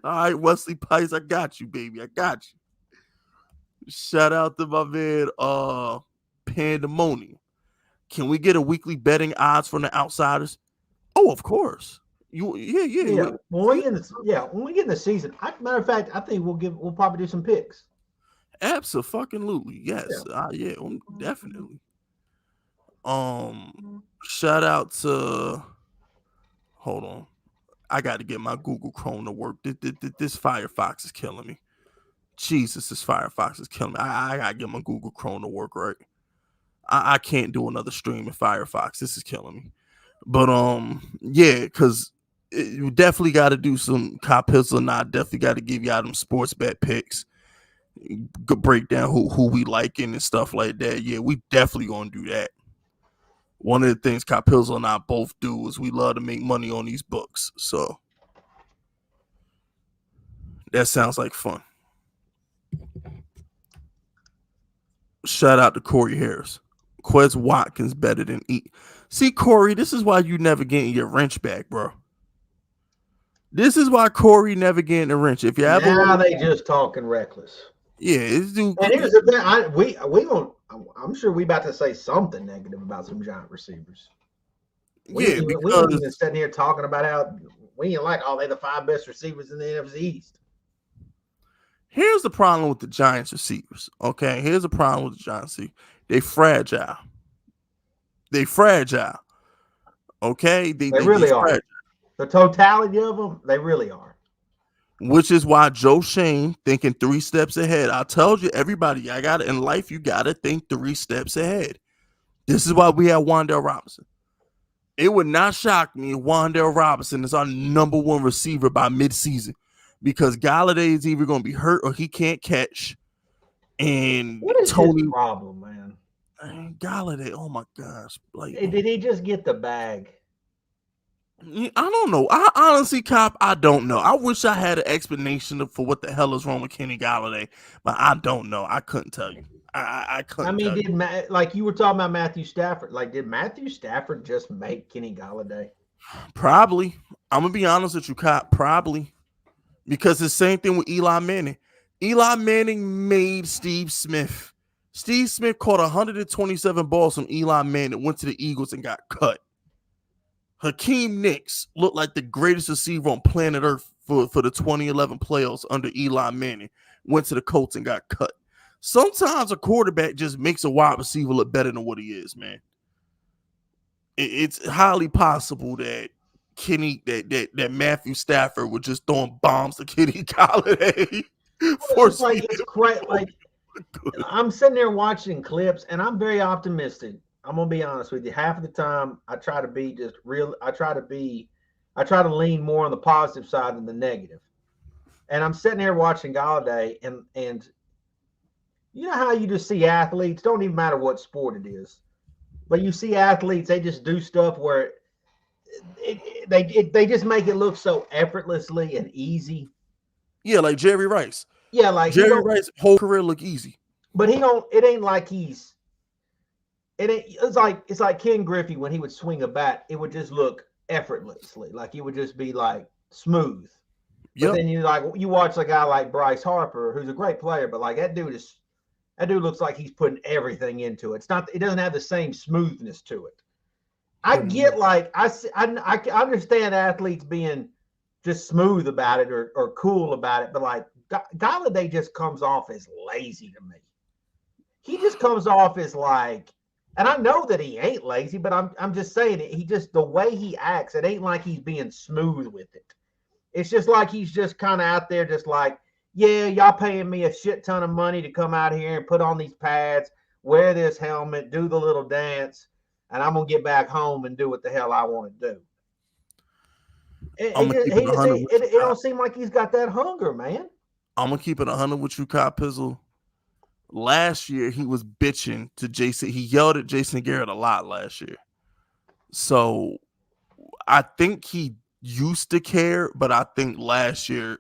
All right, Wesley Pipes, I got you, baby. I got you. Shout out to my man, Pandemonium. Can we get a weekly betting odds from the Outsiders? Oh, of course. When we get in the season, matter of fact, I think we'll probably do some picks. Absolutely, yes, definitely. Shout out to. Hold on, I got to get my Google Chrome to work. This Firefox is killing me. Jesus, this Firefox is killing me. I gotta get my Google Chrome to work right. I can't do another stream in Firefox. This is killing me. But yeah, because you definitely got to do some Cop Pistol, and I definitely got to give y'all them sports bet picks, break down who we liking and stuff like that. Yeah, we definitely gonna do that. One of the things Cop Pistol and I both do is we love to make money on these books, so that sounds like fun. Shout out to Corey Harris. Quez Watkins better than E. See, Corey, this is why you never getting your wrench back, bro. This is why Corey never getting a wrench. If you ever now they just talking reckless. Yeah, it's dude. And here's the thing: we gonna. I'm sure we about to say something negative about some giant receivers. We ain't even sitting here talking about how we ain't like they're the 5 best receivers in the NFC East. Here's the problem with the Giants receivers. Okay, here's the problem with the Giants. They fragile. They fragile. Okay, they really are. Fragile. The totality of them, they really are. Which is why Joe Shane thinking 3 steps ahead. I told you, everybody, in life, you gotta think 3 steps ahead. This is why we have Wan'Dale Robinson. It would not shock me if Wan'Dale Robinson is our number 1 receiver by midseason, because Galladay is either going to be hurt or he can't catch. And what is Tony his problem, man? Galladay, oh my gosh! Like, did he just get the bag? I don't know. I honestly, Cop, I don't know. I wish I had an explanation for what the hell is wrong with Kenny Galladay, but I don't know. I couldn't tell you. I couldn't. I mean, like you were talking about Matthew Stafford? Like, did Matthew Stafford just make Kenny Galladay? Probably. I'm gonna be honest with you, Cop. Probably, because the same thing with Eli Manning. Eli Manning made Steve Smith. Steve Smith caught 127 balls from Eli Manning, went to the Eagles and got cut. Hakeem Nicks looked like the greatest receiver on planet Earth for the 2011 playoffs under Eli Manning. Went to the Colts and got cut. Sometimes a quarterback just makes a wide receiver look better than what he is, man. it's highly possible that that Matthew Stafford was just throwing bombs to Kenny Galladay. It's like it's crazy. Like I'm sitting there watching clips, and I'm very optimistic. I'm gonna be honest with you. Half of the time, I try to be just real. I try to lean more on the positive side than the negative. And I'm sitting there watching Galladay, and you know how you just see athletes. Don't even matter what sport it is, but you see athletes. They just do stuff where they just make it look so effortlessly and easy. Yeah, like Jerry Rice. Yeah, like Jerry Rice's whole career look easy. But he don't. It ain't like he's. It's like Ken Griffey when he would swing a bat. It would just look effortlessly, like it would just be like smooth. But then you watch a guy like Bryce Harper, who's a great player, but like that dude looks like he's putting everything into it. It doesn't have the same smoothness to it. I get like I understand athletes being just smooth about it or cool about it, but like Galladay just comes off as lazy to me. He just comes off as like, and I know that he ain't lazy, but I'm just saying it. He just, the way he acts, it ain't like he's being smooth with it. It's just like he's just kind of out there, just like, yeah, y'all paying me a shit ton of money to come out here and put on these pads, wear this helmet, do the little dance, and I'm gonna get back home and do what the hell I want to do. It don't seem like he's got that hunger, man. I'm gonna keep it 100 with you, Kyle Pizzle. Last year, he was bitching to Jason. He yelled at Jason Garrett a lot last year. So I think he used to care, but I think last year,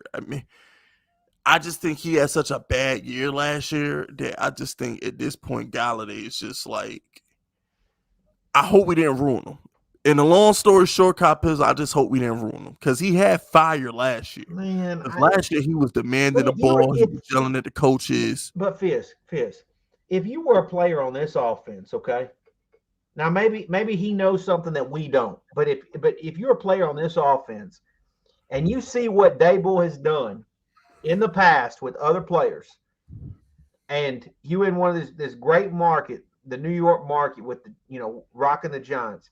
I just think he had such a bad year last year that I just think at this point, Galladay is just like, I hope we didn't ruin him. In a long story short, Pizzle, I just hope we didn't ruin him because he had fire last year. Man, last year he was demanding the ball, he was yelling at the coaches. But Fizz, if you were a player on this offense, okay, now maybe he knows something that we don't. But if you're a player on this offense and you see what Daboll has done in the past with other players, and you in one of this great market, the New York market with the rocking the Giants.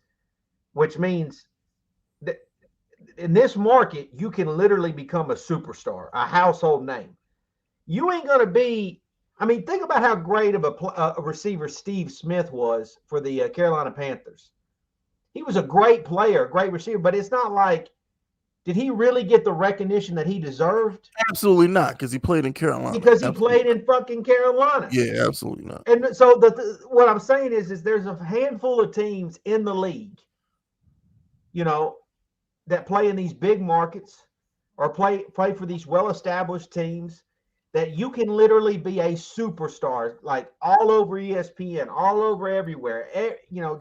Which means that in this market, you can literally become a superstar, a household name. You ain't going to be – think about how great of a receiver Steve Smith was for the Carolina Panthers. He was a great player, a great receiver, but it's not like – did he really get the recognition that he deserved? Absolutely not, because he played in Carolina. Because he played in fucking Carolina. Yeah, absolutely not. And so what I'm saying is there's a handful of teams in the league that play in these big markets or play for these well-established teams that you can literally be a superstar, like all over ESPN, all over everywhere,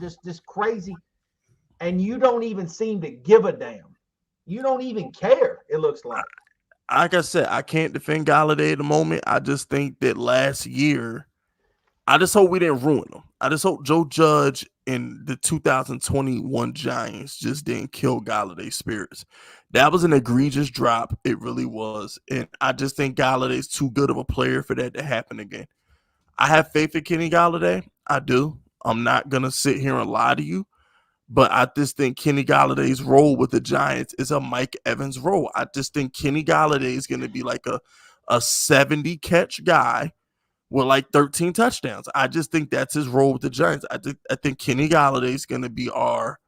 just crazy. And you don't even seem to give a damn. You don't even care, it looks like. Like I said, I can't defend Galladay at the moment. I just think that last year, I just hope we didn't ruin him. I just hope Joe Judge and the 2021 Giants just didn't kill Galladay's spirits. That was an egregious drop. It really was. And I just think Galladay's too good of a player for that to happen again. I have faith in Kenny Galladay. I do. I'm not going to sit here and lie to you. But I just think Kenny Galladay's role with the Giants is a Mike Evans role. I just think Kenny Galladay is going to be like a 70-catch guy with like 13 touchdowns. I just think that's his role with the Giants. I think Kenny Galladay is going to be our.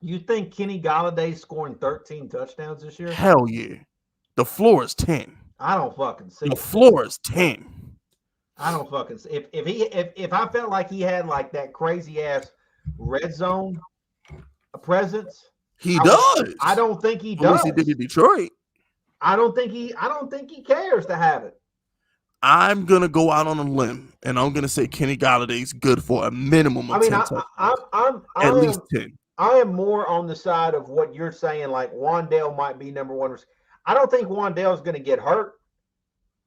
You think Kenny Galladay scoring 13 touchdowns this year? Hell yeah. The floor is 10. I don't fucking see the floor is 10. I don't fucking see. If I felt like he had like that crazy ass red zone presence, he does. I don't think he does. He did in Detroit. I don't think he cares to have it. I'm gonna go out on a limb and I'm gonna say Kenny Galladay's good for a minimum of 10 touchdowns. At least 10. I am more on the side of what you're saying, like Wan'Dale might be number one. I don't think Wan'Dale's gonna get hurt.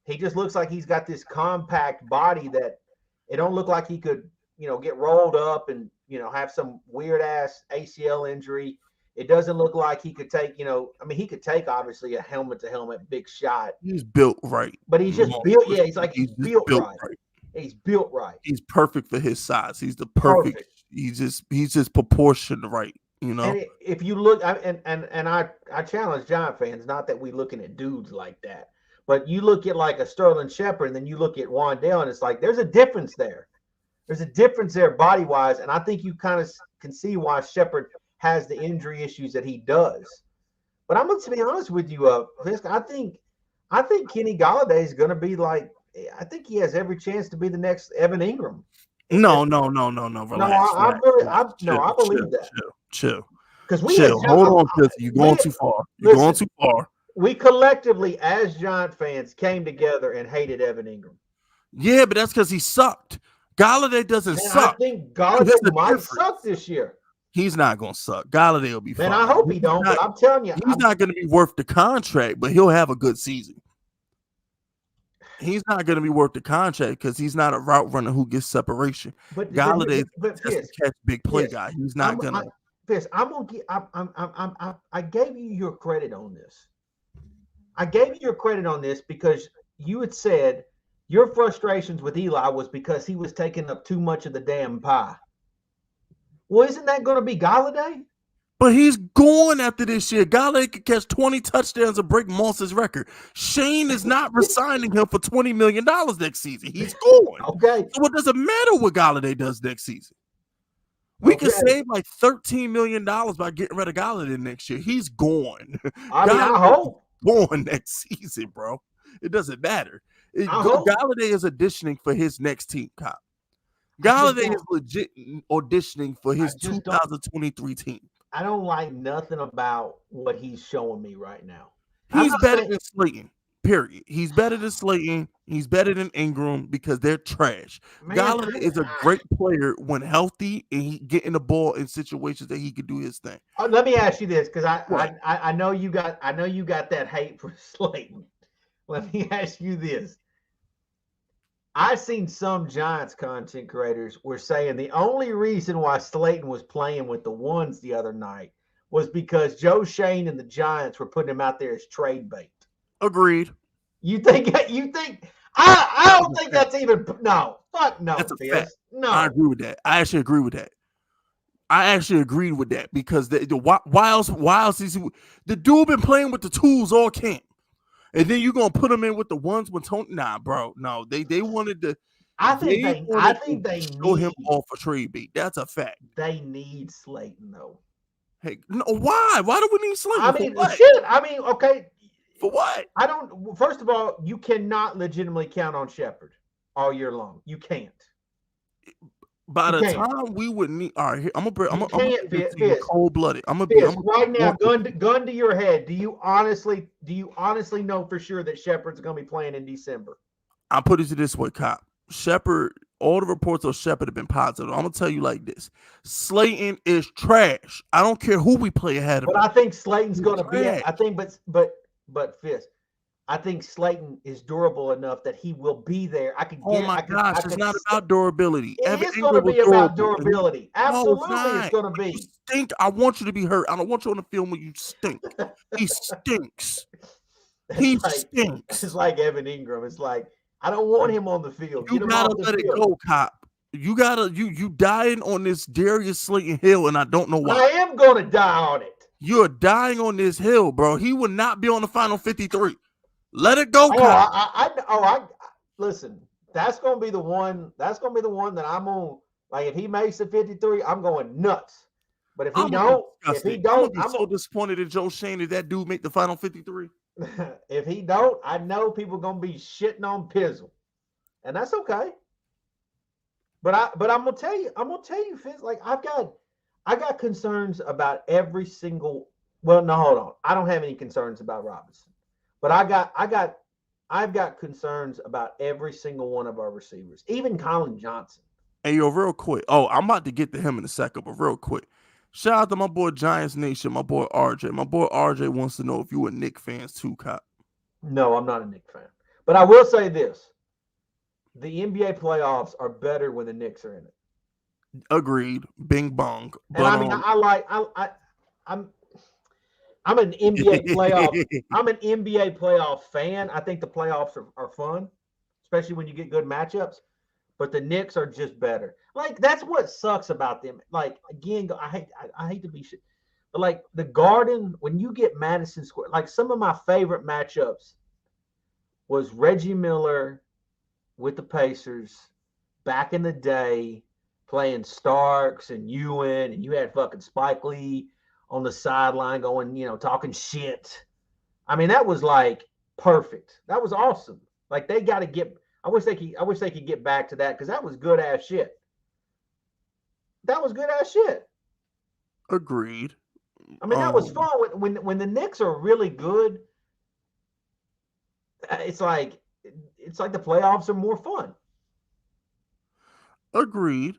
He just looks like he's got this compact body that it don't look like he could, get rolled up and have some weird ass ACL injury. It doesn't look like he could take, he could take obviously a helmet to helmet big shot. He's built right. But he's just built. Yeah, he's built right. He's built right. He's perfect for his size. He's the perfect. He's just proportioned right. You know. And if you look, I challenge Giant fans, not that we looking at dudes like that, but you look at like a Sterling Shepard, and then you look at Wandale, and it's like there's a difference there. There's a difference there body wise, and I think you kind of can see why Shepard has the injury issues that he does. But I'm going to be honest with you, Fisk. I think Kenny Golladay is going to be like. I think he has every chance to be the next Evan Ingram. No. Relax. I believe that. Chill. Because hold on, Chris. You're going too far. Going too far. We collectively, as Giant fans, came together and hated Evan Ingram. Yeah, but that's because he sucked. Golladay doesn't suck. I think Golladay might suck this year. He's not going to suck. Golladay will be fine. Man, I hope he don't, but I'm telling you. He's not going to be worth the contract, but he'll have a good season. He's not going to be worth the contract because he's not a route runner who gets separation. But Golladay is a catch big play guy. He's not going to. I'm gonna get. I gave you your credit on this. I gave you your credit on this because you had said your frustrations with Eli was because he was taking up too much of the damn pie. Well, isn't that going to be Golladay? But he's going after this year. Golladay could catch 20 touchdowns and break Moss's record. Shane is not resigning him for $20 million next season. He's going. Okay. So it doesn't matter what Golladay does next season. We could save like $13 million by getting rid of Golladay next year. He's gone. I hope. Going next season, bro. It doesn't matter. Golladay is auditioning for his next team, Cop. Golladay is legit auditioning for his 2023 team. I don't like nothing about what he's showing me right now. He's better than Slayton, period. He's better than Slayton. He's better than Ingram because they're trash. Golladay is a great player when healthy and he getting the ball in situations that he could do his thing. Let me ask you this, because I know you got that hate for Slayton. Let me ask you this. I've seen some Giants content creators were saying the only reason why Slayton was playing with the ones the other night was because Joe Shane and the Giants were putting him out there as trade bait. Agreed. You think I don't think that's even no. Fuck no. That's a fact. No. I agree with that. I actually agree with that. I actually agreed with that because why else is he, the dude been playing with the tools all camp. And then you're gonna put him in with the ones with Tony. Nah, bro. No, they wanted to. I think they show him off for trade bait. That's a fact. They need Slayton though. Hey, no, why? Why do we need Slayton? Okay. For what? I don't. First of all, you cannot legitimately count on Shepard all year long. You can't. By the time we would need, all right, I'm gonna be cold blooded. I'm gonna be right now. Gun to your head. Do you honestly know for sure that Shepard's gonna be playing in December? I'll put it this way, Cop. Shepard. All the reports of Shepard have been positive. I'm gonna tell you like this: Slayton is trash. I don't care who we play ahead of. But I think Slayton's gonna be. I think, but Fisk. I think Slayton is durable enough that he will be there. It's not about durability. It's going to be about durability. Absolutely, it's going to be. You stink. I want you to be hurt. I don't want you on the film when you stink. He stinks. He stinks. It's like Evan Ingram. It's like I don't want him on the field. You gotta let it go, Cop. You gotta you dying on this Darius Slayton hill, and I don't know why. I am going to die on it. You're dying on this hill, bro. He will not be on the final 53. Let it go, listen. That's gonna be the one. That's gonna be the one that I'm on. Like if he makes the 53, I'm going nuts. But if he don't, I'm so disappointed in Joe Shane that dude make the final 53. If he don't, I know people gonna be shitting on Pizzle, and that's okay. But I'm gonna tell you, Fitz. Like I got concerns about every single. Well, no, hold on. I don't have any concerns about Robinson. But I've got concerns about every single one of our receivers, even Colin Johnson. Hey, yo, real quick. Oh, I'm about to get to him in a second, but real quick. Shout out to my boy Giants Nation, my boy RJ. My boy RJ wants to know if you a Knicks fans too, Cop. No, I'm not a Knicks fan. But I will say this. The NBA playoffs are better when the Knicks are in it. Agreed. Bing bong. But, I'm an NBA playoff. I'm an NBA playoff fan. I think the playoffs are fun, especially when you get good matchups. but the Knicks are just better. Like, that's what sucks about them. Like, again, I hate to be shit, but like the Garden, when you get Madison Square, like some of my favorite matchups was Reggie Miller with the Pacers back in the day, playing Starks and Ewan, and you had fucking Spike Lee on the sideline going, talking shit. I mean, that was like perfect. That was awesome. Like, they got to get. I wish they could get back to that, because that was good ass shit. That was good ass shit. Agreed. I mean, that was fun. When the Knicks are really good, it's like the playoffs are more fun. Agreed.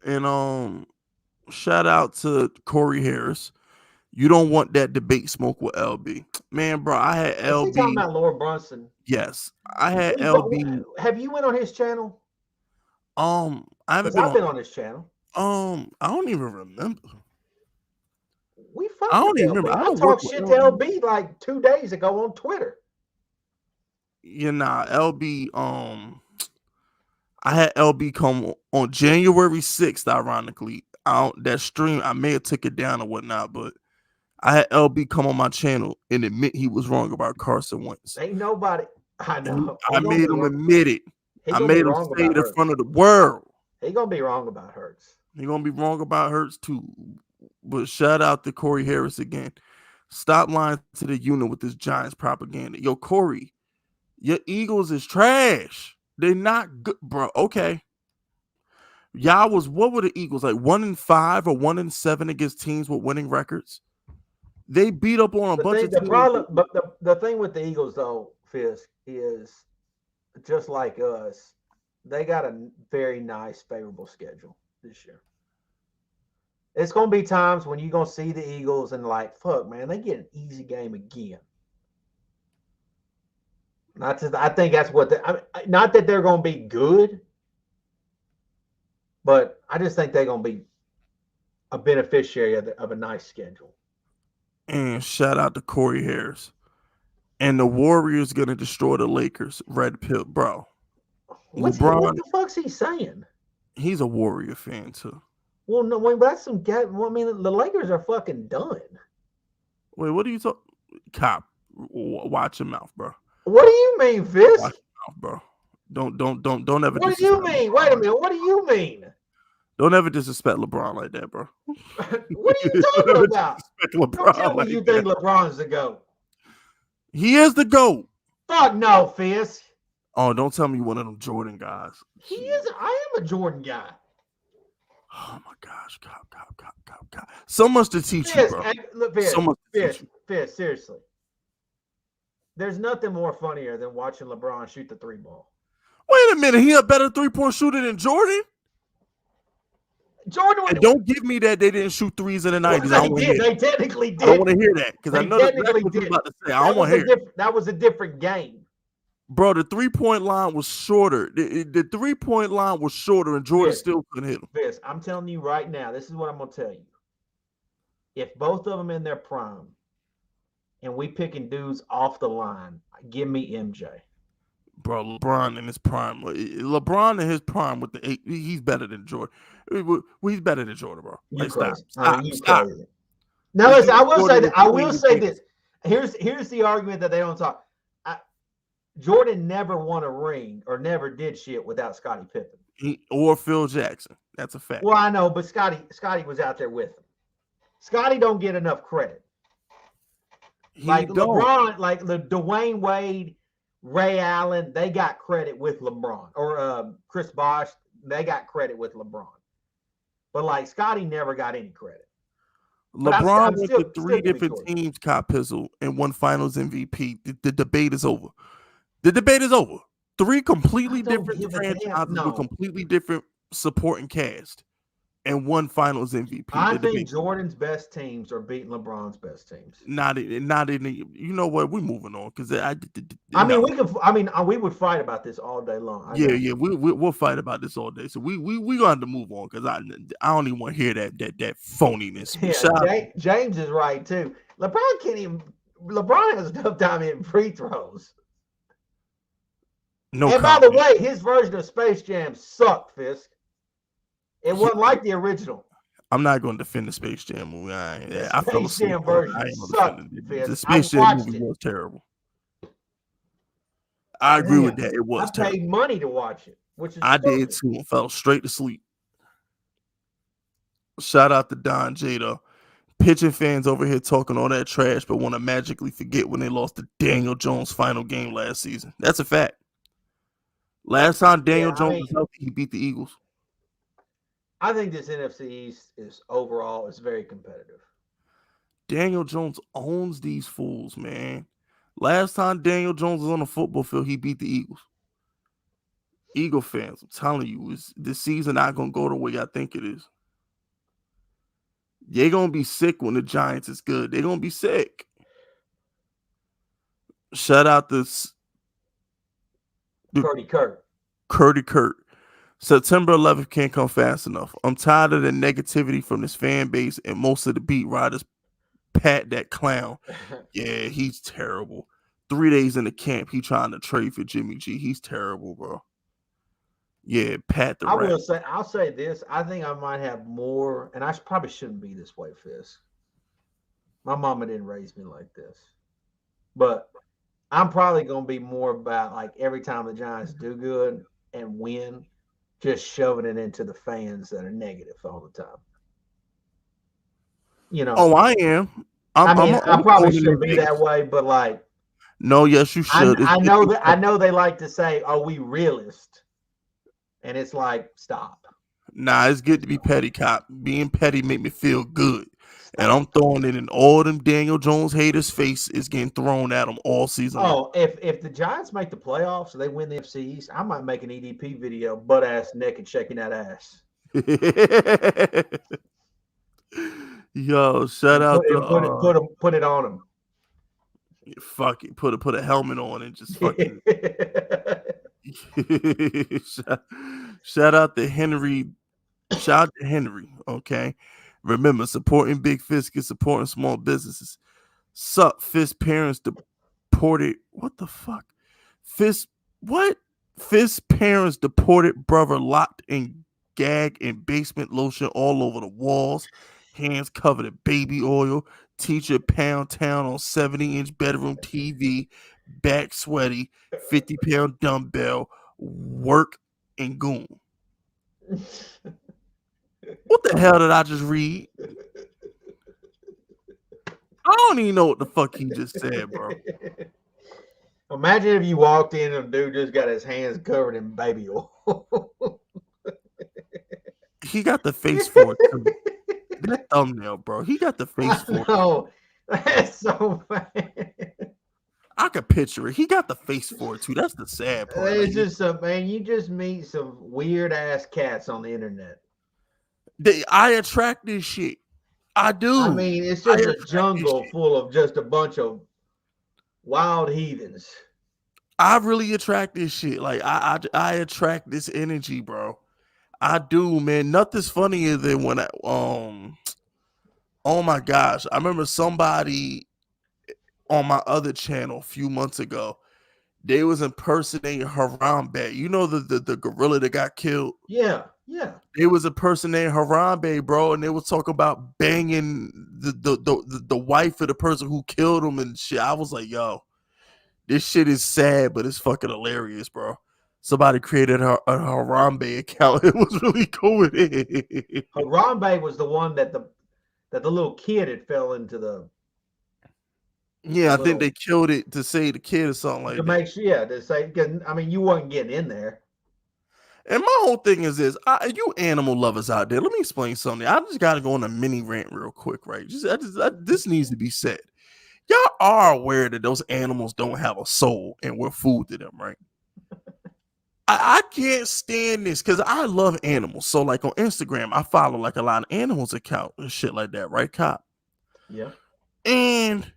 And shout out to Corey Harris. You don't want that debate smoke with LB. Man, bro, I had LB. Is he talking about Laura Brunson? Yes. I had LB. Have you went on his channel? I haven't been on his channel. I don't even remember. I don't even remember. I talked shit to LB like 2 days ago on Twitter. LB, I had LB come on January 6th, ironically. That stream, I may have took it down or whatnot, but I had LB come on my channel and admit he was wrong about Carson Wentz. Ain't nobody. I know. I made him admit it. I made him say it in front of the world. He gonna be wrong about Hurts. He gonna be wrong about Hurts too. But shout out to Corey Harris again. Stop lying to the unit with this Giants propaganda. Yo, Corey, your Eagles is trash. They're not good, bro. Okay. What were the Eagles, like 1-5 or 1-7 against teams with winning records? They beat up on a bunch of teams. But the thing with the Eagles, though, Fisk, is just like us, they got a very nice, favorable schedule this year. It's going to be times when you're going to see the Eagles and like, fuck, man, they get an easy game again. I think that's what not that they're going to be good, but I just think they're going to be a beneficiary of a nice schedule. And shout out to Corey Harris. And the Warriors going to destroy the Lakers. Red pill, bro. What the fuck's he saying? He's a Warrior fan too. Well, no, wait, but that's some guy. Well, I mean, the Lakers are fucking done. Wait, what are you talking? Cop, watch your mouth, bro. What do you mean, Fist? Watch your mouth, bro. Don't ever. What do you mean? Wait a minute. What do you mean? Don't ever disrespect LeBron like that, bro. What are you talking about? Don't tell me you think LeBron's the GOAT. He is the GOAT. Fuck no, Fist. Oh, don't tell me you're one of them Jordan guys. He is. I am a Jordan guy. Oh my gosh, Cop. So much to teach you, bro. Look, Fist, so much to teach you. Fist, seriously. There's nothing more funnier than watching LeBron shoot the 3 ball. Wait a minute, he a better 3-point shooter than Jordan? And don't give me that they didn't shoot threes in the 90s. They technically did. I don't want to hear that because I know that's what you're about to say. I don't want to hear it. That was a different game. Bro, the 3-point line was shorter. The 3-point line was shorter, and Jordan still couldn't hit him. I'm telling you right now, this is what I'm going to tell you. If both of them in their prime, and we picking dudes off the line, give me MJ. Bro, LeBron in his prime. LeBron in his prime with the 8, he's better than Jordan. He's better than Jordan, bro. Like, stop. No, listen, I will say this. Here's the argument that they don't talk. Jordan never won a ring or never did shit without Scottie Pippen. Or Phil Jackson. That's a fact. Well, I know, but Scottie was out there with him. Scottie don't get enough credit. LeBron, like the Dwayne Wade, Ray Allen, they got credit with LeBron. Or Chris Bosh, they got credit with LeBron. But like Scottie never got any credit. LeBron went to 3 different teams, Cop Pizzle, and won Finals MVP. The debate is over. 3 completely different franchises with completely different supporting cast, and 1 Finals MVP. I think Jordan's best teams are beating LeBron's best teams. Not in the. You know what? We're moving on because we would fight about this all day long. We'll fight about this all day. So we gonna have to move on because I don't even want to hear that phoniness. Yeah, James is right too. LeBron has a tough time hitting free throws. No And by the comment. way, his version of Space Jam sucked, Fisk. It wasn't like the original. I'm not going to defend the Space Jam movie. The I fell Space asleep Jam on it. I version ain't going to sucked, defend it. The Fisk. I Space Jam watched movie it. was terrible. I agree with that. It was I terrible. paid money to watch it, which is I stupid. did too and fell straight to sleep. Shout out to Don Jada. Pitching fans over here talking all that trash, but want to magically forget when they lost to Daniel Jones' final game last season. That's a fact. Last time Daniel Jones was healthy, he beat the Eagles. I think this NFC East is overall is very competitive. Daniel Jones owns these fools, man. Last time Daniel Jones was on the football field, he beat the Eagles. Eagle fans, I'm telling you, this season not going to go the way I think it is. They're going to be sick when the Giants is good. They're going to be sick. Shout out to Curdy Kurt. September 11th can't come fast enough. I'm tired of the negativity from this fan base and most of the beat riders. Pat that clown. Yeah, he's terrible. 3 days in the camp, he trying to trade for Jimmy G. He's terrible, bro. Yeah, Pat the rat. I'll say this. I think I might have more, and I probably shouldn't be this way, Fisk. My mama didn't raise me like this. But I'm probably going to be more about, like, every time the Giants do good and win, just shoving it into the fans that are negative all the time. You know. Oh, I am. I probably should be that way, but like. No, yes, you should. I know they like to say, "Oh, we realist," and it's like, stop. Nah, it's good to be petty, cop. Being petty make me feel good, and I'm throwing it in all them Daniel Jones haters' face is getting thrown at them all season. Oh, if the Giants make the playoffs, they win the NFC East, I might make an EDP video, butt ass naked, shaking that ass. Yo, shout out to put it on him. Fuck it, put a helmet on and just fucking. Shout out to Henry. Shout out to Henry. Okay, remember supporting Big Fisk is supporting small businesses. Sup, Fisk parents deported. What the fuck? Fisk parents deported brother locked in gag and basement lotion all over the walls. Hands covered in baby oil. Teacher pound town on 70-inch bedroom TV. Back sweaty. 50-pound dumbbell. Work and goon. What the hell did I just read? I don't even know what the fuck he just said, bro. Imagine if you walked in and a dude just got his hands covered in baby oil. He got the face for it, too. That thumbnail, bro. He got the face for it. Oh, that's so bad. I could picture it. He got the face for it, too. That's the sad part. It's just man, you just meet some weird-ass cats on the internet. I attract this shit. I do. I mean, it's just a jungle full of just a bunch of wild heathens. I really attract this shit. Like, I attract this energy, bro. I do, man. Nothing's funnier than when oh my gosh. I remember somebody on my other channel a few months ago. They was impersonating Harambe. You know the gorilla that got killed? Yeah. They was impersonating Harambe, bro, and they was talking about banging the wife of the person who killed him and shit. I was like, yo, this shit is sad, but it's fucking hilarious, bro. Somebody created a Harambe account. It was really cool. Harambe was the one that the little kid had fell into the. Yeah, I think they killed it to save the kid or something like that. To make sure, yeah, to say, because I mean, you wasn't getting in there. And my whole thing is this: you animal lovers out there, let me explain something. I just got to go on a mini rant real quick, right? This needs to be said. Y'all are aware that those animals don't have a soul and we're food to them, right? I can't stand this because I love animals. So, like on Instagram, I follow like a lot of animals account and shit like that, right, Cop? Yeah. And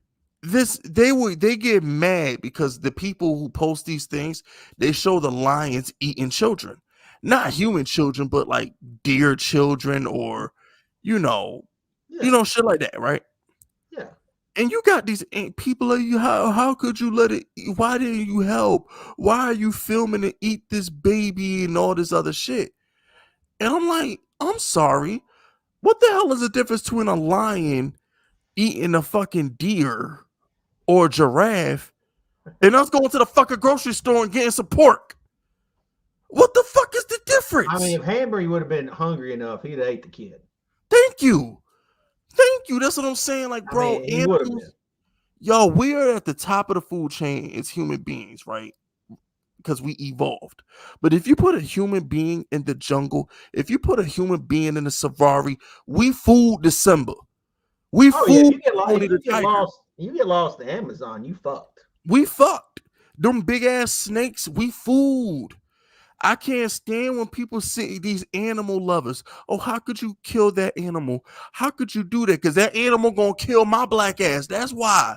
they get mad because the people who post these things, they show the lions eating children, not human children, but like deer children or shit like that, right? Yeah. And you got these people like you. How could you let it? Why didn't you help? Why are you filming to eat this baby and all this other shit? And I'm like, I'm sorry. What the hell is the difference between a lion eating a fucking deer or a giraffe and us going to the fucking grocery store and getting some pork? What the fuck is the difference? I mean, if Hambury would have been hungry enough, he'd have ate the kid. Thank you. That's what I'm saying. Like, bro, he would have been. Yo, we are at the top of the food chain as human beings, right? Because we evolved. But if you put a human being in the jungle, if you put a human being in the safari, we fooled December. We fooled you get lost to Amazon, you fucked. We fucked. Them big ass snakes, we fooled. I can't stand when people see these animal lovers. Oh, how could you kill that animal? How could you do that? Because that animal gonna kill my black ass. That's why.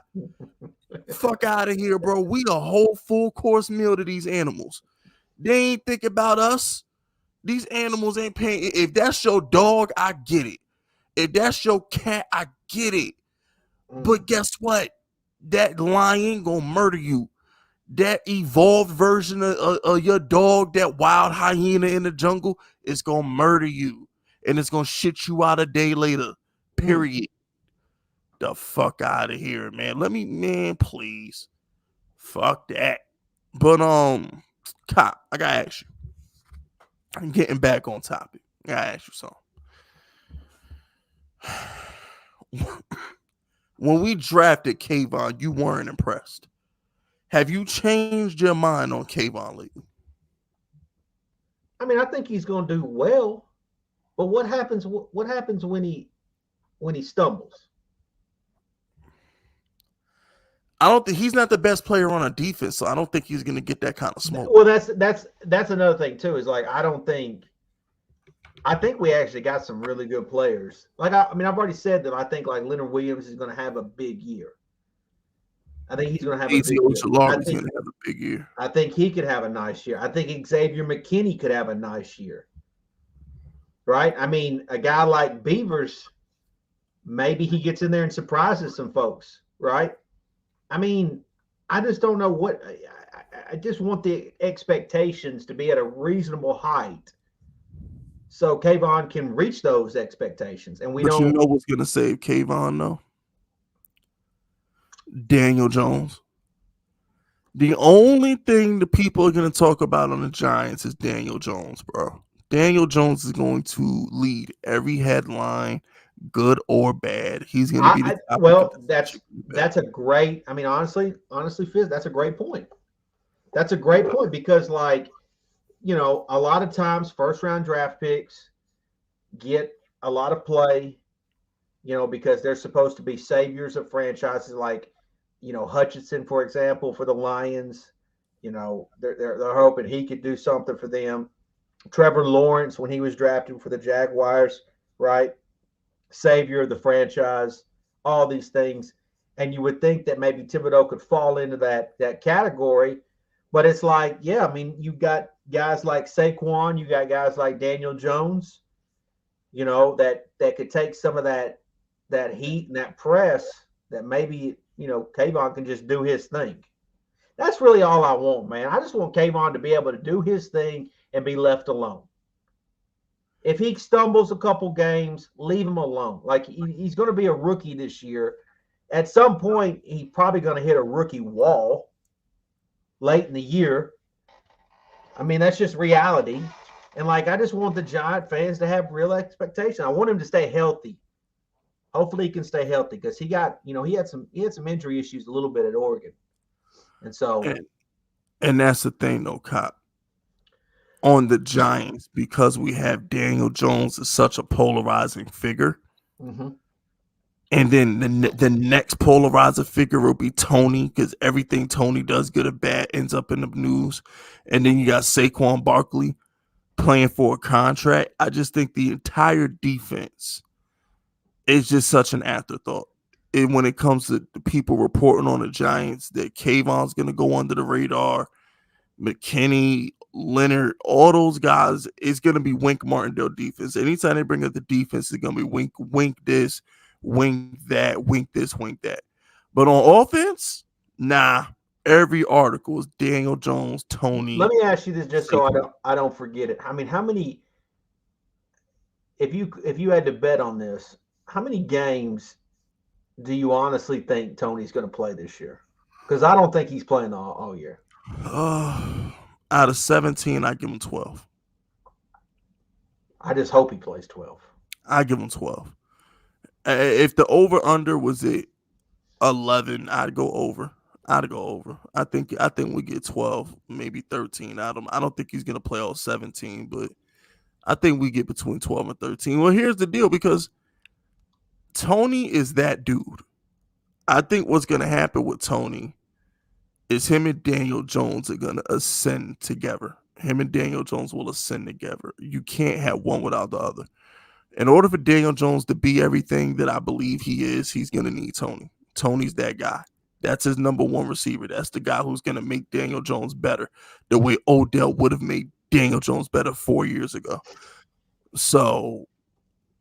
Fuck out of here, bro. We a whole full course meal to these animals. They ain't think about us. These animals ain't paying. If that's your dog, I get it. If that's your cat, I get it. But guess what? That lion gonna murder you. That evolved version of your dog, that wild hyena in the jungle, is gonna murder you, and it's gonna shit you out a day later. Period. The fuck out of here, man. Please. Fuck that. But Cop, I gotta ask you. I'm getting back on topic. I gotta ask you something. When we drafted Kayvon, you weren't impressed. Have you changed your mind on Kayvon lately? I mean, I think he's going to do well, but what happens? What happens when he stumbles? I don't think he's not the best player on a defense, so I don't think he's going to get that kind of smoke. Well, that's another thing too. Is like I think we actually got some really good players. Like I mean, I've already said that I think like Leonard Williams is going to have a big year. I think he's going to have a big year. I think he could have a nice year. I think Xavier McKinney could have a nice year. Right? I mean, a guy like Beavers, maybe he gets in there and surprises some folks. Right? I mean, I just don't know what – I just want the expectations to be at a reasonable height so Kayvon can reach those expectations. And you know what's going to save Kayvon, though? Daniel Jones. The only thing the people are going to talk about on the Giants is Daniel Jones, bro. Daniel Jones is going to lead every headline, good or bad. He's going to be the top. Well, that's a great. I mean, honestly, Fizz, that's a great point. That's a great point because, like, you know, a lot of times first-round draft picks get a lot of play, you know, because they're supposed to be saviors of franchises like, you know, Hutchinson, for example, for the Lions. You know, they're hoping he could do something for them. Trevor Lawrence, when he was drafted for the Jaguars, right? Savior of the franchise, all these things. And you would think that maybe Thibodeaux could fall into that category. But it's like, yeah, I mean, you've got guys like Saquon, you got guys like Daniel Jones, you know, that could take some of that heat and that press that maybe, you know, Kayvon can just do his thing. That's really all I want, man. I just want Kayvon to be able to do his thing and be left alone. If he stumbles a couple games, leave him alone. Like, he's going to be a rookie this year. At some point, he's probably going to hit a rookie wall late in the year. I mean, that's just reality. And, like, I just want the Giant fans to have real expectation. I want him to stay healthy. Hopefully he can stay healthy because he got, you know, he had some injury issues a little bit at Oregon. And so and that's the thing though, Cop. On the Giants, because we have Daniel Jones as such a polarizing figure. Mm-hmm. And then the next polarizer figure will be Toney, because everything Toney does, good or bad, ends up in the news. And then you got Saquon Barkley playing for a contract. I just think the entire defense is just such an afterthought. And when it comes to the people reporting on the Giants, that Kayvon's going to go under the radar, McKinney, Leonard, all those guys, it's going to be Wink Martindale defense. Anytime they bring up the defense, it's going to be wink this, wink that, wink this, wink that. But on offense, nah. Every article is Daniel Jones, Toney. Let me ask you this, just so Slayton. I don't forget it. I mean, how many? If you had to bet on this, how many games do you honestly think Tony's going to play this year? Because I don't think he's playing all year. Out of 17, I give him 12. I just hope he plays 12. I give him 12. If the over under was at 11, I'd go over. I think we get 12, maybe 13 out of him. I don't think he's gonna play all 17, but I think we get between 12 and 13. Well, here's the deal, because Toney is that dude. I think what's gonna happen with Toney is him and Daniel Jones are gonna ascend together. Him and Daniel Jones will ascend together. You can't have one without the other. In order for Daniel Jones to be everything that I believe he is, he's going to need Toney. Toney's that guy. That's his number one receiver. That's the guy who's going to make Daniel Jones better the way Odell would have made Daniel Jones better 4 years ago. So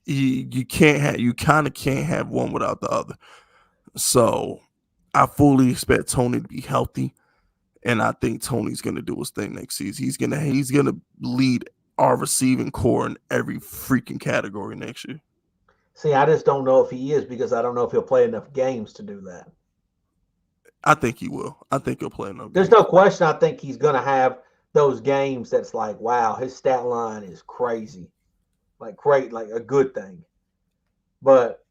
you kind of can't have one without the other. So I fully expect Toney to be healthy, and I think Toney's going to do his thing next season. He's gonna lead our receiving core in every freaking category next year. See, I just don't know if he is, because I don't know if he'll play enough games to do that. I think he will. I think he'll play enough. There's no question. I think he's going to have those games that's like, wow, his stat line is crazy, like great, like a good thing. But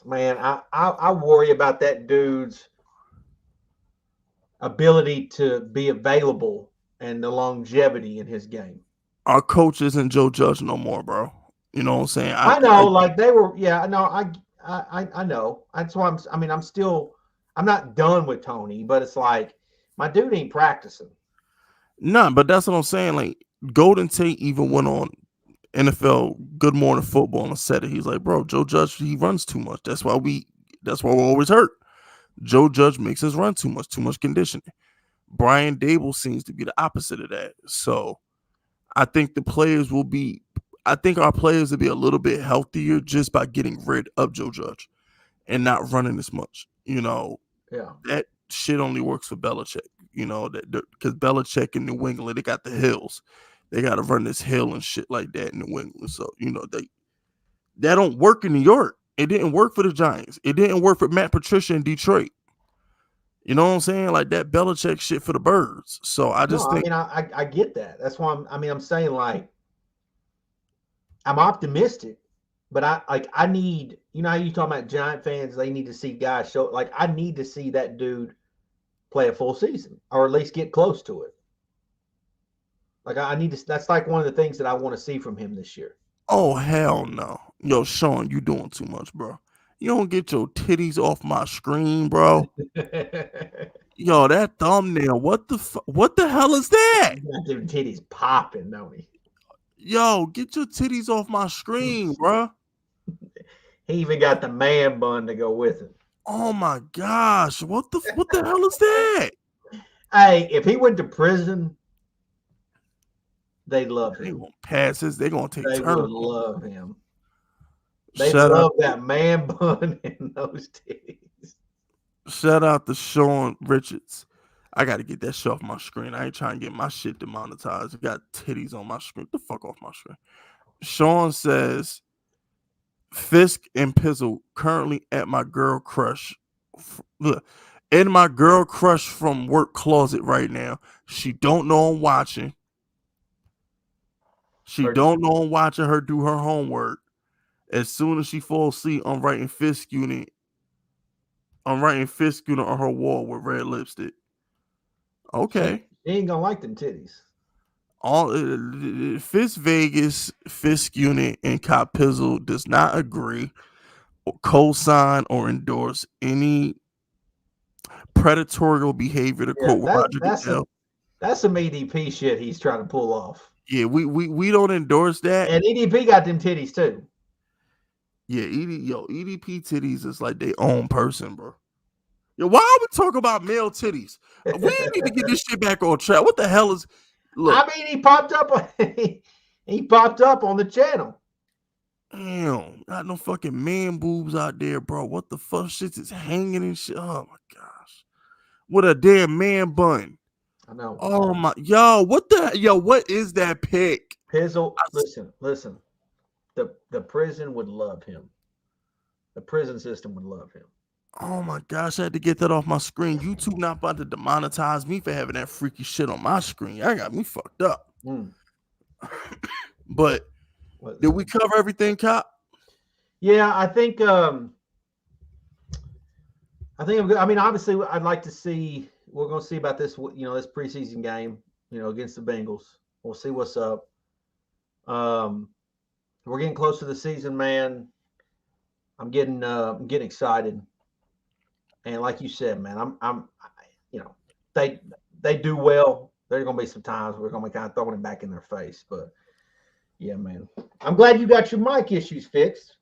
man, I worry about that dude's ability to be available and the longevity in his game. Our coach isn't Joe Judge no more, bro. You know what I'm saying? I know, like they were. Yeah, no, I know. That's why I'm not done with Toney, but it's like my dude ain't practicing. Nah, but that's what I'm saying. Like Golden Tate even went on NFL Good Morning Football and said it. He's like, bro, Joe Judge, he runs too much. That's why we're always hurt. Joe Judge makes us run too much conditioning. Brian Dable seems to be the opposite of that. So I think our players will be a little bit healthier just by getting rid of Joe Judge and not running as much. You know, that shit only works for Belichick. You know, that because Belichick in New England, they got the hills. They got to run this hill and shit like that in New England. So, you know, that don't work in New York. It didn't work for the Giants. It didn't work for Matt Patricia in Detroit. You know what I'm saying? Like that Belichick shit for the birds. So I think. I I get that. That's why I'm saying, like, I'm optimistic, but I need, you know how you talking about Giant fans, they need to see guys show, like I need to see that dude play a full season or at least get close to it. Like I need to, that's like one of the things that I want to see from him this year. Oh, hell no. Yo, Sean, you doing too much, bro. You don't get your titties off my screen, bro. Yo, that thumbnail, what the hell is that? He got them titties popping, don't he? Yo, get your titties off my screen, bro. He even got the man bun to go with it. Oh my gosh, what the hell is that? Hey, if he went to prison, they love him. They gonna pass this. They gonna take turns. They would love him. They love that man bun and those titties. Shout out to Sean Richards. I got to get that shit off my screen. I ain't trying to get my shit demonetized. I got titties on my screen. Get the fuck off my screen. Sean says, Fisk and Pizzle currently at my girl crush. Look, in my girl crush from work closet right now. She don't know I'm watching. She don't know I'm watching her do her homework. As soon as she falls asleep, I'm writing Fisk unit on her wall with red lipstick. Okay. She ain't gonna like them titties. All Fisk Vegas, Fisk unit, and Cop Pizzle does not agree or co-sign or endorse any predatory behavior to quote Roger Goodell. That's some EDP shit he's trying to pull off. Yeah, we don't endorse that. And EDP got them titties too. Yeah, EDP titties is like their own person, bro. Yo, why are we talking about male titties? We need to get this shit back on track. What the hell is? Look, I mean, he popped up. He popped up on the channel. Damn, not no fucking man boobs out there, bro. What the fuck? Shit is hanging and shit. Oh my gosh. What a damn man bun. I know. Oh my, what is that pic? Pizzle, listen. The prison would love him. The prison system would love him. Oh my gosh, I had to get that off my screen. YouTube not about to demonetize me for having that freaky shit on my screen. I got me fucked up. But did we cover everything, Cop? Yeah, I think I'm good. I mean, obviously, I'd like to see. We're going to see about this. This preseason game. Against the Bengals. We'll see what's up. We're getting close to the season, man. I'm getting excited. And like you said, man, they do well. There's going to be some times we're going to be kind of throwing it back in their face, but yeah, man. I'm glad you got your mic issues fixed.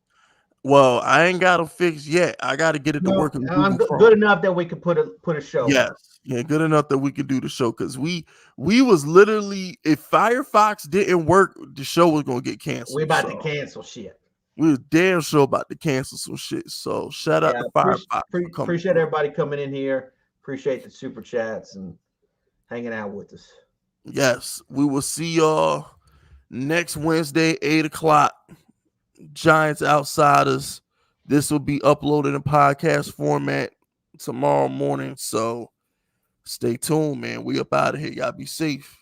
Well, I ain't got them fixed yet. I got to get it to work. I'm good enough that we could put a show. Yes, yeah, good enough that we could do the show because we was literally, if Firefox didn't work, the show was gonna get canceled. We about to cancel shit. We was damn sure about to cancel some shit. So shout out to Firefox. Appreciate everybody coming in here. Appreciate the super chats and hanging out with us. Yes, we will see y'all next Wednesday, 8:00. Giants Outsiders. This will be uploaded in podcast format tomorrow morning. So stay tuned, man. We up out of here. Y'all be safe.